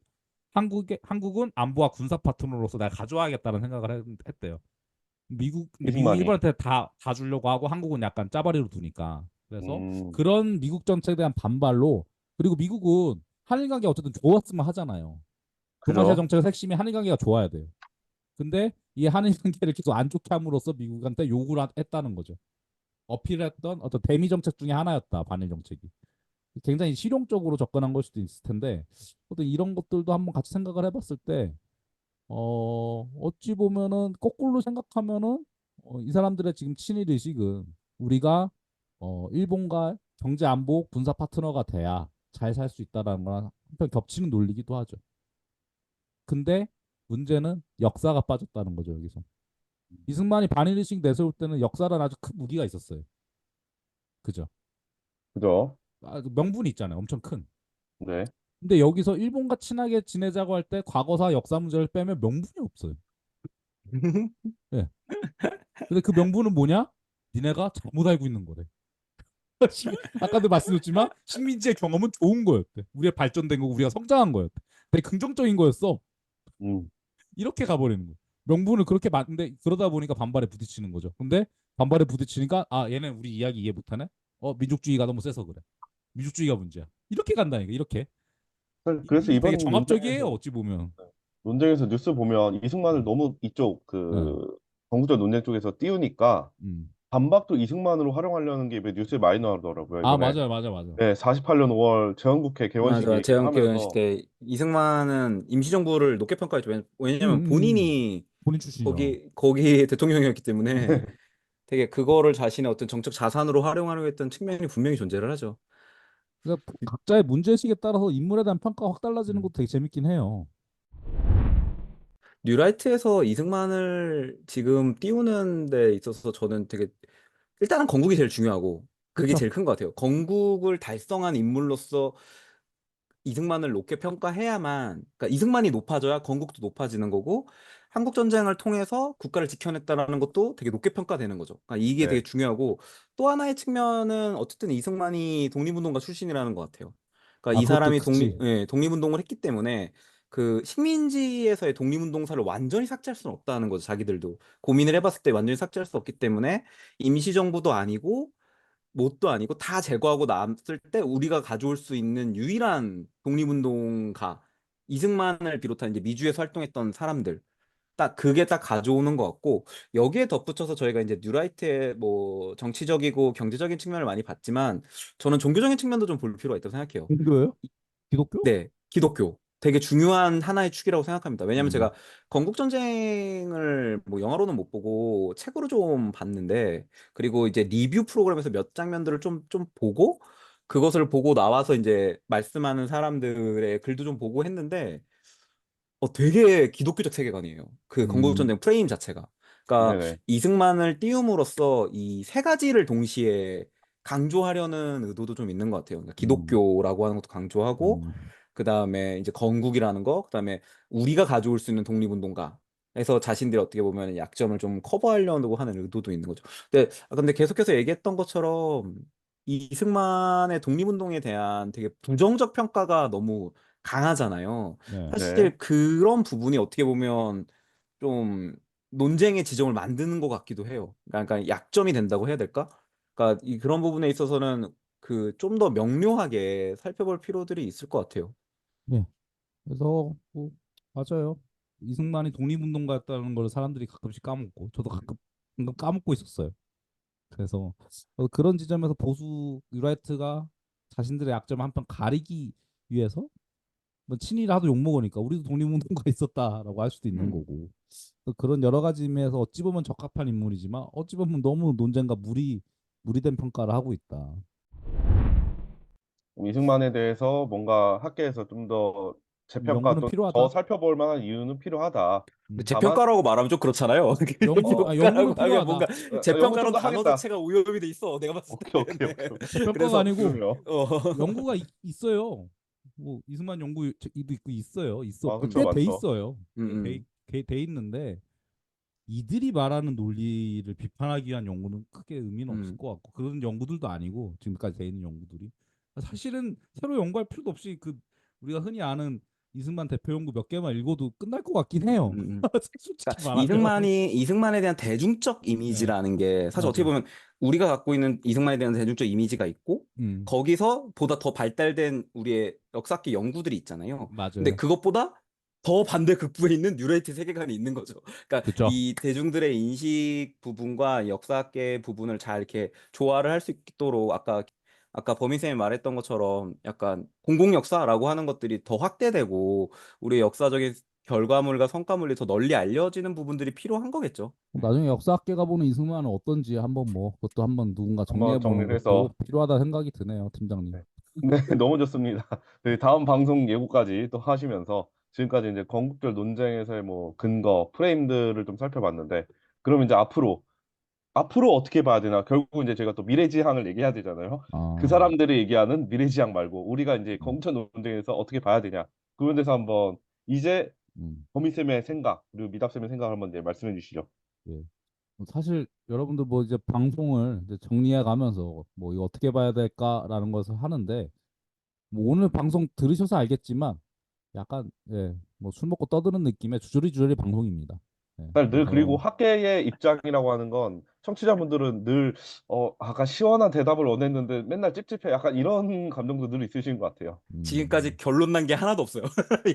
B: 한국은 안보와 군사 파트너로서 내가 가져와야겠다는 생각을 했대요. 근데 미국이
A: 이승만이.
B: 일본한테 다 주려고 하고 한국은 약간 짜바리로 두니까. 그래서
A: 음,
B: 그런 미국 정책에 대한 반발로 그리고 미국은 한일 관계 어쨌든 좋았으면 하잖아요. 동아시아
A: 그죠.
B: 정책의 핵심이 한일 관계가 좋아야 돼요. 근데 이 한일 관계를 계속 안 좋게 함으로써 미국한테 요구를 했다는 거죠. 어필했던 어떤 대미 정책 중에 하나였다. 반일 정책이. 굉장히 실용적으로 접근한 걸 수도 있을 텐데 어떤 이런 것들도 한번 같이 생각을 해봤을 때 어찌 보면은 거꾸로 생각하면은 이 사람들의 지금 친일 의식은 우리가 일본과 경제 안보 군사 파트너가 돼야 잘 살 수 있다라는 거랑 한편 겹치는 논리기도 하죠. 근데 문제는 역사가 빠졌다는 거죠 여기서. 이승만이 반일 의식 내세울 때는 역사란 아주 큰 무기가 있었어요. 그죠?
A: 그죠.
B: 그 명분이 있잖아요. 엄청 큰.
A: 네.
B: 근데 여기서 일본과 친하게 지내자고 할 때 과거사 역사 문제를 빼면 명분이 없어요. 예. 근데 그 명분은 뭐냐? 니네가 잘못 알고 있는 거래. 아까도 말씀드렸지만 식민지의 경험은 좋은 거였대. 우리가 발전된 거고 우리가 성장한 거였대. 되게 긍정적인 거였어.
A: 음,
B: 이렇게 가버리는 거야. 명분을 그렇게 맞는데 그러다 보니까 반발에 부딪히는 거죠. 근데 반발에 부딪히니까 아 얘네 우리 이야기 이해 못하네. 민족주의가 너무 세서 그래. 민족주의가 문제야. 이렇게 간다니까 이렇게.
A: 그래서
B: 이게 되게
A: 이번
B: 정합적이에요
A: 논쟁에서
B: 어찌 보면.
A: 뉴스 보면 이승만을
B: 음.
A: 너무 이쪽
B: 네.
A: 그 건국절 논쟁 쪽에서 띄우니까
B: 음.
A: 반박도 이승만으로 활용하려는 게 이번에 뉴스에 많이 나오더라고요.
B: 아,
A: 이번에
B: 맞아요, 맞아요, 맞아요.
A: 네, 48년 5월 제헌국회 개원식
C: 맞아.
A: 얘기를
C: 재헌개헌
A: 하면서
C: 시대 이승만은 임시정부를 높게 평가했죠. 왜냐면 본인이
B: 본인 출신이죠.
C: 거기 대통령이었기 때문에 되게 그거를 자신의 어떤 정책 자산으로 활용하려고 했던 측면이 분명히 존재를 하죠.
B: 그러니까 각자의 문제의식에 따라서 인물에 대한 평가가 확 달라지는 것도 되게 재밌긴 해요.
C: 뉴라이트에서 이승만을 지금 띄우는 데 있어서 저는 되게 일단은 건국이 제일 중요하고 그게
B: 그렇죠.
C: 제일 큰 것 같아요. 건국을 달성한 인물로서 이승만을 높게 평가해야만, 그러니까 이승만이 높아져야 건국도 높아지는 거고, 한국 전쟁을 통해서 국가를 지켜냈다라는 것도 되게 높게 평가되는 거죠. 그러니까 이게 되게
A: 네,
C: 중요하고, 또 하나의 측면은 어쨌든 이승만이 독립운동가 출신이라는 것 같아요.
B: 아,
C: 그러니까 이
B: 그것도
C: 사람이
B: 크지.
C: 독립운동을 했기 때문에 그 식민지에서의 독립운동사를 완전히 삭제할 수는 없다는 거죠. 자기들도 고민을 해봤을 때 완전히 삭제할 수 없기 때문에 임시정부도 아니고 뭣도 아니고 다 제거하고 남았을 때 우리가 가져올 수 있는 유일한 독립운동가 이승만을 비롯한 이제 미주에서 활동했던 사람들 딱 그게 딱 가져오는 것 같고 여기에 덧붙여서 저희가 이제 뉴라이트의 뭐 정치적이고 경제적인 측면을 많이 봤지만 저는 종교적인 측면도 좀 볼 필요가 있다고 생각해요.
B: 종교예요? 기독교?
C: 네, 기독교. 되게 중요한 하나의 축이라고 생각합니다. 왜냐하면
B: 음,
C: 제가 건국전쟁을 뭐 영화로는 못 보고 책으로 좀 봤는데, 그리고 이제 리뷰 프로그램에서 몇 장면들을 좀 보고, 그것을 보고 나와서 이제 말씀하는 사람들의 글도 좀 보고 했는데, 되게 기독교적 세계관이에요. 그
B: 음,
C: 건국전쟁 프레임 자체가. 그러니까
A: 네네,
C: 이승만을 띄움으로써 이 세 가지를 동시에 강조하려는 의도도 좀 있는 것 같아요. 그러니까
B: 음,
C: 기독교라고 하는 것도 강조하고,
B: 음,
C: 그 다음에 이제 건국이라는 거, 그 다음에 우리가 가져올 수 있는 독립운동가. 해서 자신들이 어떻게 보면 약점을 좀 커버하려고 하는 의도도 있는 거죠. 근데 계속해서 얘기했던 것처럼 이승만의 독립운동에 대한 되게 부정적 평가가 너무 강하잖아요.
B: 네.
A: 네.
C: 사실 그런 부분이 어떻게 보면 좀 논쟁의 지점을 만드는 것 같기도 해요. 그러니까 약점이 된다고 해야 될까? 그러니까 그런 부분에 있어서는 그 좀 더 명료하게 살펴볼 필요들이 있을 것 같아요.
B: 네. 그래서 뭐 맞아요. 이승만이 독립운동가였다는 걸 사람들이 가끔씩 까먹고 저도 가끔 까먹고 있었어요. 그래서 그런 지점에서 보수 뉴라이트가 자신들의 약점을 한편 가리기 위해서 뭐 친이라 하도 욕먹으니까 우리도 독립운동가 있었다라고 할 수도 있는
C: 음.
B: 거고 그런 여러 가지 의미에서 어찌 보면 적합한 인물이지만 어찌 보면 너무 논쟁과 무리된 평가를 하고 있다.
A: 이승만에 대해서 뭔가 학계에서 좀 더 재평가
B: 연구는
A: 좀 더
B: 필요하다.
A: 살펴볼 만한 이유는 필요하다.
C: 근데
B: 음.
A: 다만
C: 재평가라고 말하면 좀 그렇잖아요.
B: 연구는
C: 재평가라고 하면 뭔가
B: 필요하다.
A: 연구 좀
C: 재평가라는
A: 더
C: 단어
A: 하겠다.
C: 자체가 오염이 돼 있어. 내가 봤을
A: 오케이, 오케이,
C: 때는.
A: 오케이, 오케이.
B: 평가가
C: 그래서
B: 아니고
A: 그럼요.
C: 어,
B: 연구가 있어요. 뭐 이승만 연구도 있고 있어요.
A: 아, 그쵸,
B: 꽤 돼
A: 많죠.
B: 있어요.
C: 음, 음,
B: 돼 있는데 이들이 말하는 논리를 비판하기 위한 연구는 크게 의미는 없을
C: 음.
B: 것 같고 그런 연구들도 아니고 지금까지 돼 있는 연구들이 사실은 새로 연구할 필요도 없이 그 우리가 흔히 아는 이승만 대표 연구 몇 개만 읽어도 끝날 것 같긴 해요.
C: 음.
B: 솔직히
C: 그러니까
B: 말하면.
C: 이승만에 대한 대중적
B: 네,
C: 이미지라는 게 사실 어떻게
B: 맞아.
C: 보면 우리가 갖고 있는 이승만에 대한 대중적 이미지가 있고
B: 음,
C: 거기서 보다 더 발달된 우리의 역사학계 연구들이 있잖아요. 근데
B: 맞아요.
C: 그것보다 더 반대 극부에 있는 뉴레이트 세계관이 있는 거죠. 그러니까
B: 그쵸.
C: 이 대중들의 인식 부분과 역사학계 부분을 잘 이렇게 조화를 할 수 있도록 아까 범인쌤이 말했던 것처럼 약간 공공 역사라고 하는 것들이 더 확대되고 우리의 역사적인 결과물과 성과물이 더 널리 알려지는 부분들이 필요한 거겠죠.
B: 나중에 역사학계가 보는 이승만은 어떤지 한번 뭐 그것도 한번 누군가
A: 한번
B: 정리해 보는
A: 정리를
B: 것도
A: 해서.
B: 필요하다 생각이 드네요, 팀장님.
A: 네, 네, 너무 좋습니다. 네, 다음 방송 예고까지 또 하시면서 지금까지 이제 건국절 논쟁에서의 뭐 근거, 프레임들을 좀 살펴봤는데, 그럼 이제 앞으로 어떻게 봐야 되나? 결국 이제 제가 또 미래지향을 얘기해야 되잖아요. 그
B: 아,
A: 사람들이 얘기하는 미래지향 말고 우리가 이제
B: 음,
A: 건국절 논쟁에서 어떻게 봐야 되냐? 그런 데서 한번 이제
B: 음,
A: 범위쌤의 생각 그리고 미답쌤의 생각을 한번 이제 말씀해 주시죠.
B: 예. 사실 여러분들 뭐 이제 방송을 이제 정리해 가면서 뭐 이거 어떻게 봐야 될까라는 것을 하는데 뭐 오늘 방송 들으셔서 알겠지만 약간 뭐 술 먹고 떠드는 느낌의 주저리 방송입니다. 예.
A: 사실 늘 그리고
B: 그래서
A: 학계의 입장이라고 하는 건 청취자분들은 늘 아까 시원한 대답을 원했는데 맨날 찝찝해. 약간 이런 감정도 늘 있으신 것 같아요.
C: 지금까지 결론 난 게 하나도 없어요.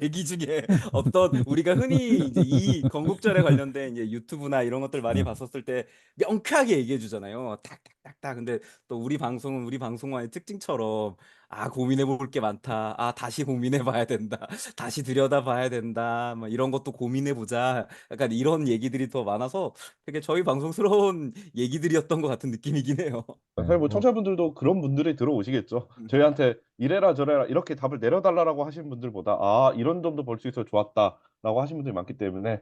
C: 얘기 중에 어떤 우리가 흔히 이제 이 건국절에 관련된 이제 유튜브나 이런 것들 많이 봤었을 때 명쾌하게 얘기해 주잖아요. 딱딱딱딱. 근데 또 우리 방송은 우리 방송만의 특징처럼 아, 고민해 볼 게 많다. 아, 다시 고민해 봐야 된다. 다시 들여다 봐야 된다. 뭐 이런 것도 고민해 보자. 약간 이런 얘기들이 더 많아서 되게 저희 방송스러운 얘기들이었던 것 같은 느낌이긴 해요.
A: 사실 뭐
B: 뭐
A: 청취자분들도 그런 분들이 들어오시겠죠. 저희한테 이래라 저래라 이렇게 답을 내려달라고 하시는 분들보다 이런 점도 볼 수 있어 좋았다라고 하시는 분들이 많기 때문에
B: 네,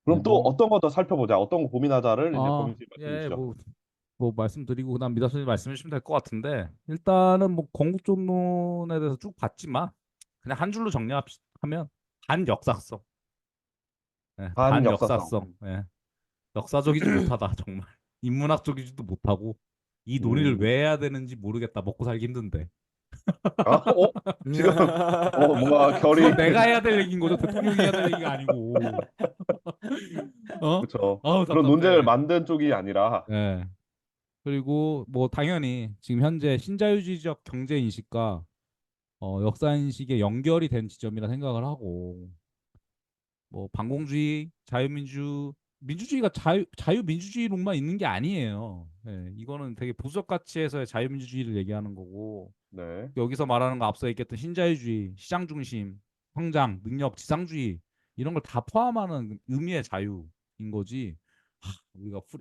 A: 그럼 또 어떤 거 더 살펴보자. 어떤 거 고민하자를 이제 범인 씨 말씀해
B: 예,
A: 주시죠.
B: 뭐 말씀드리고 그다음 미다스님 말씀해 주시면 될 것 같은데 일단은 뭐 건국존론에 대해서 쭉 봤지만 그냥 한 줄로 정리하면 반역사성, 예,
A: 반역사성.
B: 반역사성, 예, 역사적이지 못하다 정말 인문학적이지도 못하고 이 논의를
A: 음.
B: 왜 해야 되는지 모르겠다 먹고 살기 힘든데
A: 지금 뭔가 결이
B: 그건 내가 해야 될 얘기인 거죠 대통령이 해야 될 얘기가 아니고 어?
A: 그렇죠.
B: 아우
A: 그런 논쟁을
B: 답답해.
A: 만든 쪽이 아니라
B: 예. 그리고 뭐 당연히 지금 현재 신자유주의적 경제 인식과 역사 인식의 연결이 된 지점이라 생각을 하고 뭐 반공주의, 민주주의가 자유민주주의론만 있는 게 아니에요. 예, 이거는 되게 부적 가치에서의 자유민주주의를 얘기하는 거고
A: 네.
B: 여기서 말하는 거 앞서 얘기했던 신자유주의, 시장 중심, 성장, 능력, 지상주의 이런 걸 다 포함하는 의미의 자유인 거지.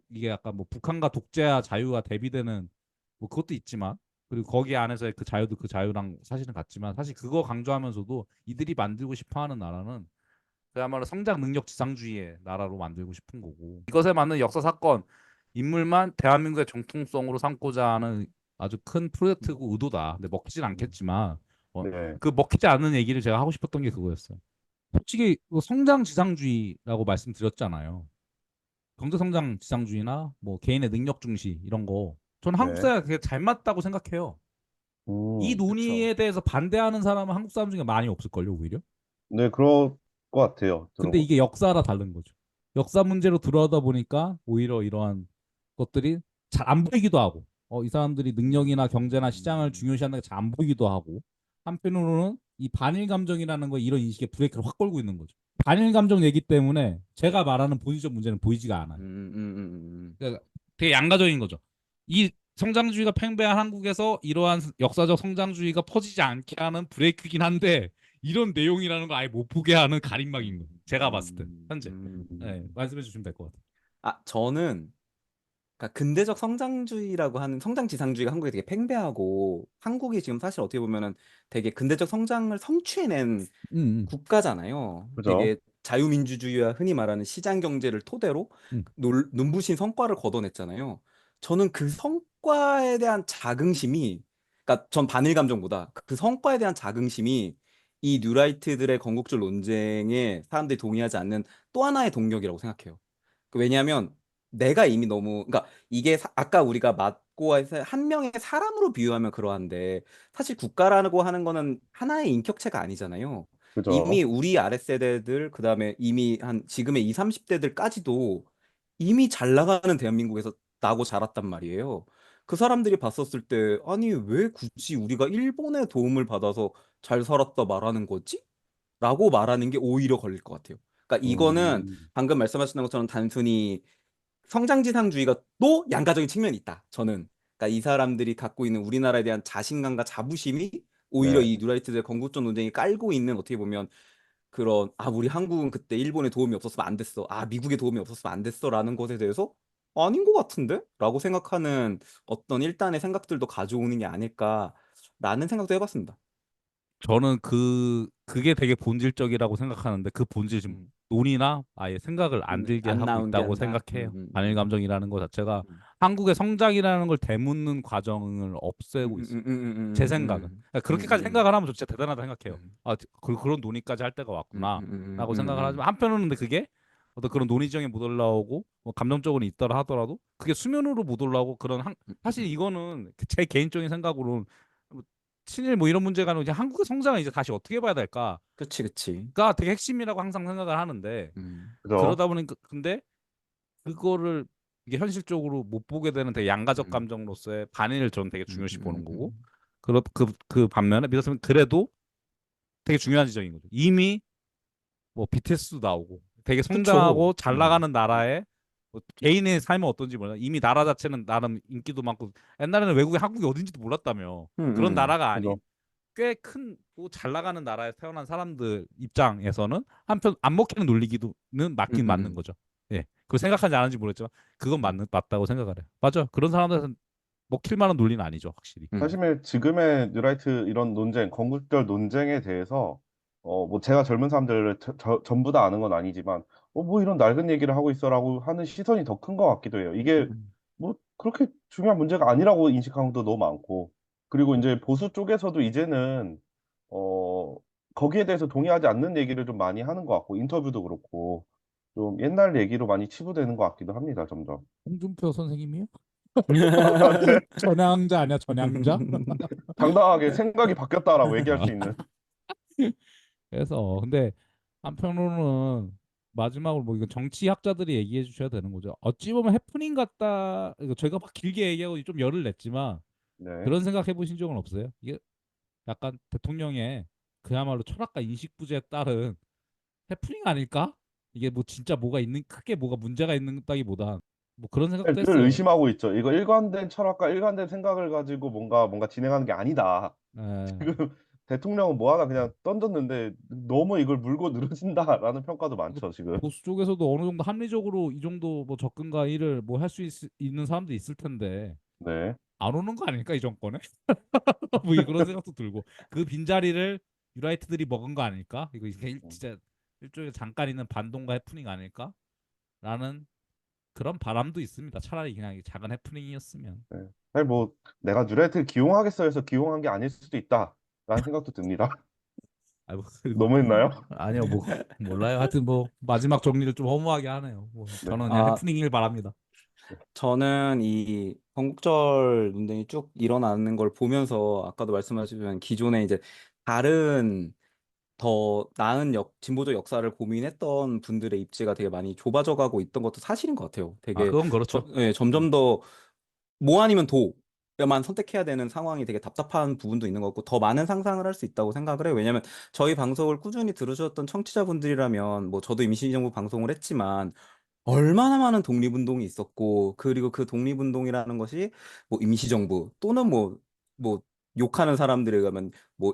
B: 이게 약간 뭐 북한과 독재와 자유가 대비되는 뭐 그것도 있지만 그리고 거기 안에서의 그 자유도 그 자유랑 사실은 같지만 사실 그거 강조하면서도 이들이 만들고 싶어하는 나라는 그야말로 성장 능력 지상주의의 나라로 만들고 싶은 거고 이것에 맞는 역사 사건 인물만 대한민국의 정통성으로 삼고자 하는 아주 큰 프로젝트고 의도다. 근데 먹히진 않겠지만
A: 네.
B: 그 먹히지 않는 얘기를 제가 하고 싶었던 게 그거였어요. 솔직히 성장 지상주의라고 말씀드렸잖아요. 경제 성장 지상주의나 뭐 개인의 능력 중시 이런 거 저는 한국
A: 네.
B: 사회가 그게 잘 맞다고 생각해요. 이
C: 그쵸.
B: 논의에 대해서 반대하는 사람은 한국 사람 중에 많이 없을걸요, 오히려.
A: 네, 그럴 것 같아요.
B: 근데
A: 들어보면.
B: 이게 역사라 다른 거죠. 역사 문제로 들어가다 보니까 오히려 이러한 것들이 잘 안 보이기도 하고, 이 사람들이 능력이나 경제나 시장을
C: 음,
B: 중요시하는 게 잘 안 보이기도 하고, 한편으로는 이 반일 감정이라는 거 이런 인식에 브레이크를 확 걸고 있는 거죠. 반일 감정 얘기 때문에 제가 말하는 본질적 문제는 보이지가 않아요. 그러니까 되게 양가적인 거죠. 이 성장주의가 팽배한 한국에서 이러한 역사적 성장주의가 퍼지지 않게 하는 브레이크긴 한데 이런 내용이라는 걸 아예 못 보게 하는 가림막인 거예요. 제가 봤을 때 현재. 네,
C: 음.
B: 말씀해 주시면 될 것 같아요.
C: 아, 저는 그러니까 근대적 성장주의라고 하는 성장지상주의가 한국에 되게 팽배하고 한국이 지금 사실 어떻게 보면은 되게 근대적 성장을 성취해낸
B: 음,
C: 국가잖아요.
A: 그죠?
C: 되게 자유민주주의와 흔히 말하는 시장 경제를 토대로
B: 음,
C: 눈부신 성과를 거둬냈잖아요. 저는 그 성과에 대한 자긍심이, 그러니까 전 반일 감정보다 그 성과에 대한 자긍심이 이 뉴라이트들의 건국절 논쟁에 사람들이 동의하지 않는 또 하나의 동력이라고 생각해요. 왜냐하면 내가 이미 너무, 그러니까 이게 아까 우리가 맞고 해서 한 명의 사람으로 비유하면 그러한데 사실 국가라고 하는 거는 하나의 인격체가 아니잖아요. 이미
A: 그죠?
C: 우리 아랫세대들, 그다음에 이미 한 지금의 20, 30대들까지도 이미 잘 나가는 대한민국에서 나고 자랐단 말이에요. 그 사람들이 봤었을 때 아니 왜 굳이 우리가 일본의 도움을 받아서 잘 살았다 말하는 거지? 라고 말하는 게 오히려 걸릴 것 같아요. 그러니까 이거는
A: 음,
C: 방금 말씀하셨던 것처럼 단순히 성장지상주의가 또 양가적인 측면이 있다. 저는. 그러니까 이 사람들이 갖고 있는 우리나라에 대한 자신감과 자부심이 오히려
A: 네.
C: 이 뉴라이트들의 건국전 논쟁이 깔고 있는 어떻게 보면 그런 아 우리 한국은 그때 일본의 도움이 없었으면 안 됐어. 아 미국의 도움이 없었으면 안 됐어라는 것에 대해서 아닌 것 같은데? 라고 생각하는 어떤 일단의 생각들도 가져오는 게 아닐까라는 생각도 해봤습니다.
B: 저는 그게 되게 본질적이라고 생각하는데 그 본질 지금
C: 음,
B: 논의나 아예 생각을 안 들게
C: 안
B: 하고
C: 나온 게
B: 있다고
C: 한다.
B: 생각해요. 반일 감정이라는 것 자체가 한국의 성장이라는 걸 되묻는 과정을 없애고 있어요. 제 생각은. 그러니까 그렇게까지 생각을 하면 저 진짜 대단하다 생각해요. 그런 논의까지 할 때가 왔구나라고 생각을 하지만 한편으로는 근데 그게 어떤 그런 논의정에 못 올라오고 뭐 감정적으로 있더라 하더라도 그게 수면으로 못 올라오고 사실 이거는 제 개인적인 생각으로는 뭐 친일 뭐 이런 문제가 아니고 이제 한국의 성장을 이제 다시 어떻게 봐야 될까가
C: 그치, 그치.
B: 되게 핵심이라고 항상 생각을 하는데
A: 그죠?
B: 그러다 보니까 근데 그거를 이게 현실적으로 못 보게 되는 되게 양가적
C: 음,
B: 감정으로서의 반의를 저는 되게
C: 음,
B: 중요시 보는
C: 음,
B: 거고,
C: 음,
B: 그 반면에 믿었으면 그래도 되게 중요한 지적인 거죠. 이미 뭐 BTS도 나오고 되게
C: 그쵸.
B: 성장하고 잘 나가는 나라에 뭐 개인의 삶은 어떤지 몰라. 이미 나라 자체는 나름 인기도 많고, 옛날에는 외국에 한국이 어딘지도 몰랐다며.
C: 음,
B: 그런
C: 음,
B: 나라가
A: 그죠?
B: 아닌 꽤 큰 뭐 잘 나가는 나라에 태어난 사람들 입장에서는 한편 안 먹히는 논리기도는
C: 음,
B: 맞긴 맞는
C: 음.
B: 거죠. 예. 그걸 생각하지 않은지 모르겠지만 그건 맞다고 생각을 해요. 맞아. 그런 사람들은 먹힐 만한 논리는 아니죠, 확실히.
C: 음.
A: 사실 지금의 뉴라이트 이런 논쟁, 건국절 논쟁에 대해서 뭐 제가 젊은 사람들을 전부 다 아는 건 아니지만 뭐 이런 낡은 얘기를 하고 있어라고 하는 시선이 더 큰 것 같기도 해요. 이게
C: 음.
A: 뭐 그렇게 중요한 문제가 아니라고 인식하는 것도 너무 많고, 그리고 이제 보수 쪽에서도 이제는 어 거기에 대해서 동의하지 않는 얘기를 좀 많이 하는 것 같고, 인터뷰도 그렇고 좀 옛날 얘기로 많이 치부되는 것 같기도 합니다, 점점.
B: 홍준표 선생님이요?
A: 아, 네.
B: 전향자 아니야, 전향자?
A: 당당하게 생각이 바뀌었다라고 얘기할 수 있는.
B: 그래서 근데 한편으로는 마지막으로 뭐 이건 정치학자들이 얘기해 주셔야 되는 거죠. 어찌 보면 해프닝 같다. 이거 저희가 막 길게 얘기하고 좀 열을 냈지만
A: 네.
B: 그런 생각 해보신 적은 없어요? 이게 약간 대통령의 그야말로 철학과 인식 부재에 따른 해프닝 아닐까? 이게 뭐 진짜 뭐가 있는 크게 뭐가 문제가 있는다기보다 뭐 그런 생각도
A: 늘
B: 했어요.
A: 의심하고 있죠. 이거 일관된 철학과 일관된 생각을 가지고 뭔가 진행하는 게 아니다.
B: 에,
A: 지금 대통령은 뭐 하나 그냥 던졌는데 너무 이걸 물고 늘어진다라는 평가도
B: 또
A: 많죠, 지금.
B: 보수 쪽에서도 어느 정도 합리적으로 이 정도 뭐 접근과 일을 뭐 할 수 있는 사람도 있을 텐데
A: 네.
B: 안 오는 거 아닐까 이 정권에? 뭐 그런 생각도 들고 그 빈자리를 유라이트들이 먹은 거 아닐까? 이거 이게 진짜 일종의 잠깐 있는 반동과 해프닝 아닐까?라는 그런 바람도 있습니다. 차라리 그냥 작은 해프닝이었으면.
A: 네. 사실 뭐 내가 뉴라이트를 기용하겠어 해서 기용한 게 아닐 수도 있다라는 생각도 듭니다.
B: 아, 뭐, 그리고
A: 너무했나요?
B: 아니요, 뭐 몰라요. 하여튼 뭐 마지막 정리를 좀 허무하게 하네요. 뭐
A: 네.
B: 저는 그냥
C: 아,
B: 해프닝일 바랍니다.
C: 저는 이 건국절 논쟁이 쭉 일어나는 걸 보면서 아까도 말씀하셨지만 기존에 이제 다른 더 나은 진보적 역사를 고민했던 분들의 입지가 되게 많이 좁아져 가고 있던 것도 사실인 것 같아요.
B: 아,
C: 되게
B: 그건 그렇죠.
C: 예, 점점 더 뭐 아니면 도만 선택해야 되는 상황이 되게 답답한 부분도 있는 것 같고 더 많은 상상을 할 수 있다고 생각을 해요. 왜냐하면 저희 방송을 꾸준히 들으셨던 청취자분들이라면 뭐 저도 임시정부 방송을 했지만 얼마나 많은 독립운동이 있었고, 그리고 그 독립운동이라는 것이 뭐 임시정부 또는 뭐 욕하는 사람들에 의하면 뭐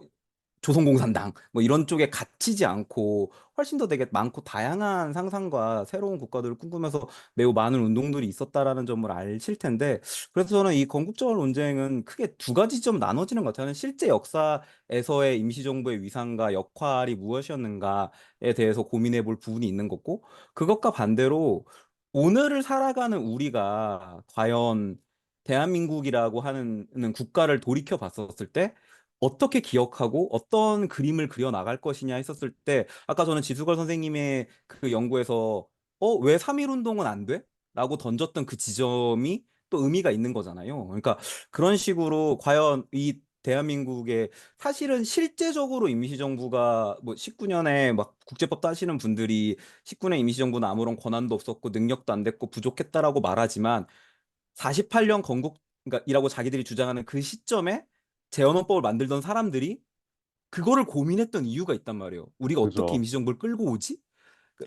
C: 조선공산당 뭐 이런 쪽에 갇히지 않고 훨씬 더 되게 많고 다양한 상상과 새로운 국가들을 꿈꾸면서 매우 많은 운동들이 있었다라는 점을 아실 텐데 그래서 저는 이 건국절 논쟁은 크게 두 가지 점 나눠지는 것 같아요. 실제 역사에서의 임시정부의 위상과 역할이 무엇이었는가에 대해서 고민해 볼 부분이 있는 거고 그것과 반대로 오늘을 살아가는 우리가 과연 대한민국이라고 하는 국가를 돌이켜 봤었을 때 어떻게 기억하고 어떤 그림을 그려 나갈 것이냐 했었을 때 아까 저는 지수걸 선생님의 그 연구에서 왜 3.1 운동은 안 돼? 라고 던졌던 그 지점이 또 의미가 있는 거잖아요. 그러니까 그런 식으로 과연 이 대한민국의 사실은 실제적으로 임시정부가 뭐 19년에 막 국제법 따시는 분들이 19년 임시정부는 아무런 권한도 없었고 능력도 안 됐고 부족했다라고 말하지만 48년 건국 그러니까 이라고 자기들이 주장하는 그 시점에 재헌헌법을 만들던 사람들이 그거를 고민했던 이유가 있단 말이에요. 우리가 어떻게
A: 그죠.
C: 임시정부를 끌고 오지?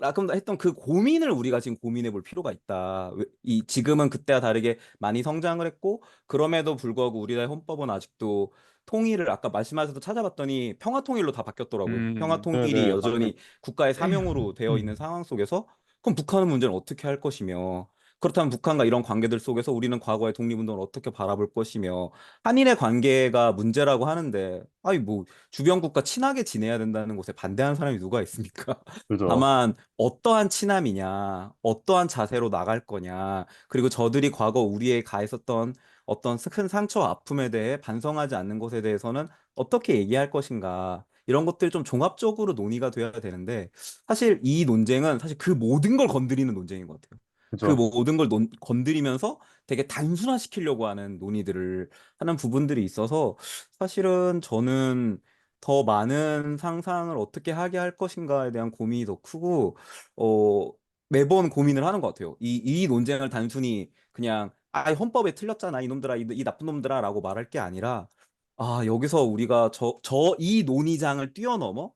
C: 라금 했던 그 고민을 우리가 지금 고민해 볼 필요가 있다. 이 지금은 그때와 다르게 많이 성장을 했고 그럼에도 불구하고 우리나라의 헌법은 아직도 통일을 아까 말씀하셔서 찾아봤더니 평화통일로 다 바뀌었더라고요. 평화통일이
A: 네네, 맞아요.
C: 여전히 국가의 사명으로 되어 있는 상황 속에서 그럼 북한은 문제는 어떻게 할 것이며 그렇다면 북한과 이런 관계들 속에서 우리는 과거의 독립운동을 어떻게 바라볼 것이며 한일의 관계가 문제라고 하는데 아니 뭐 주변국과 친하게 지내야 된다는 것에 반대하는 사람이 누가 있습니까?
A: 그죠.
C: 다만 어떠한 친함이냐, 어떠한 자세로 나갈 거냐, 그리고 저들이 과거 우리에 가했었던 어떤 큰 상처와 아픔에 대해 반성하지 않는 것에 대해서는 어떻게 얘기할 것인가, 이런 것들이 좀 종합적으로 논의가 돼야 되는데, 사실 이 논쟁은 사실 그 모든 걸 건드리는 논쟁인 것 같아요. 그
A: 그죠.
C: 모든 걸 건드리면서 되게 단순화시키려고 하는 논의들을 하는 부분들이 있어서 사실은 저는 더 많은 상상을 어떻게 하게 할 것인가에 대한 고민이 더 크고, 어, 매번 고민을 하는 것 같아요. 이 논쟁을 단순히 그냥 헌법에 틀렸잖아 이놈들아 이 나쁜 놈들아라고 말할 게 아니라 여기서 우리가 이 논의장을 뛰어넘어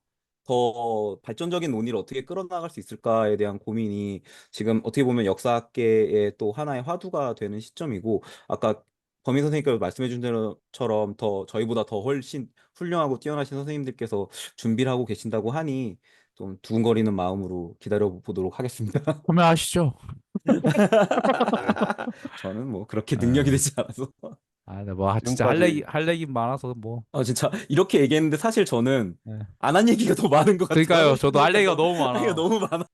C: 더 발전적인 논의를 어떻게 끌어나갈 수 있을까에 대한 고민이 지금 어떻게 보면 역사학계의 또 하나의 화두가 되는 시점이고 아까 범인 선생님께서 말씀해 준 대로처럼 더 저희보다 더 훨씬 훌륭하고 뛰어나신 선생님들께서 준비를 하고 계신다고 하니 좀 두근거리는 마음으로 기다려 보도록 하겠습니다.
B: 구매하시죠.
A: 네,
C: 저는 뭐 그렇게 능력이
B: 아,
C: 되지 않아서.
B: 네, 뭐 진짜
A: 지금까지
B: 할 얘기 많아서 뭐.
C: 진짜 이렇게 얘기했는데 사실 저는
B: 네.
C: 안 한 얘기가 더 많은 것 같아요.
B: 그러니까요.
C: 하고
B: 저도
C: 싶은
B: 할
C: 얘기가
B: 얘기가 너무
C: 할 얘기가
B: 많아.
C: 너무 많아.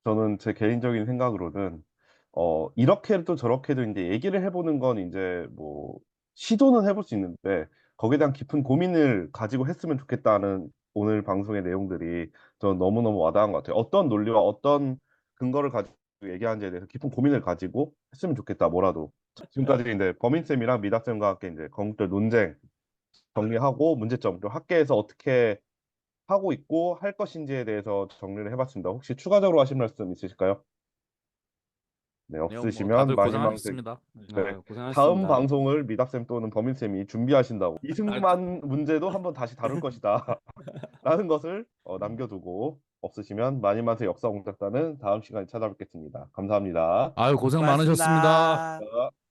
A: 저는 제 개인적인 생각으로는 이렇게도 저렇게도 이제 얘기를 해보는 건 이제 뭐 시도는 해볼 수 있는데 거기에 대한 깊은 고민을 가지고 했으면 좋겠다는 오늘 방송의 내용들이 저는 너무너무 와닿은 것 같아요. 어떤 논리와 어떤 근거를 가지고 얘기하는지에 대해서 깊은 고민을 가지고 했으면 좋겠다, 뭐라도. 지금까지 이제 범인쌤이랑 미다쌤과 함께 이제 건국절 논쟁 정리하고 문제점, 또 학계에서 어떻게 하고 있고 할 것인지에 대해서 정리를 해봤습니다. 혹시 추가적으로 하실 말씀 있으실까요? 네,
B: 아니요, 뭐
A: 없으시면
B: 다들
A: 마지막
B: 고생하셨습니다.
A: 네, 다음
C: 고생하셨습니다.
A: 방송을 미닥쌤 또는 범인쌤이 준비하신다고
B: 아, 그,
A: 이승만 문제도 한번 다시 다룰 것이다 라는 것을 남겨두고 없으시면 마니만세 역사공작단은 다음 시간에 찾아뵙겠습니다. 감사합니다.
B: 아유, 고생 많으셨습니다.
C: 고맙습니다.
A: 자.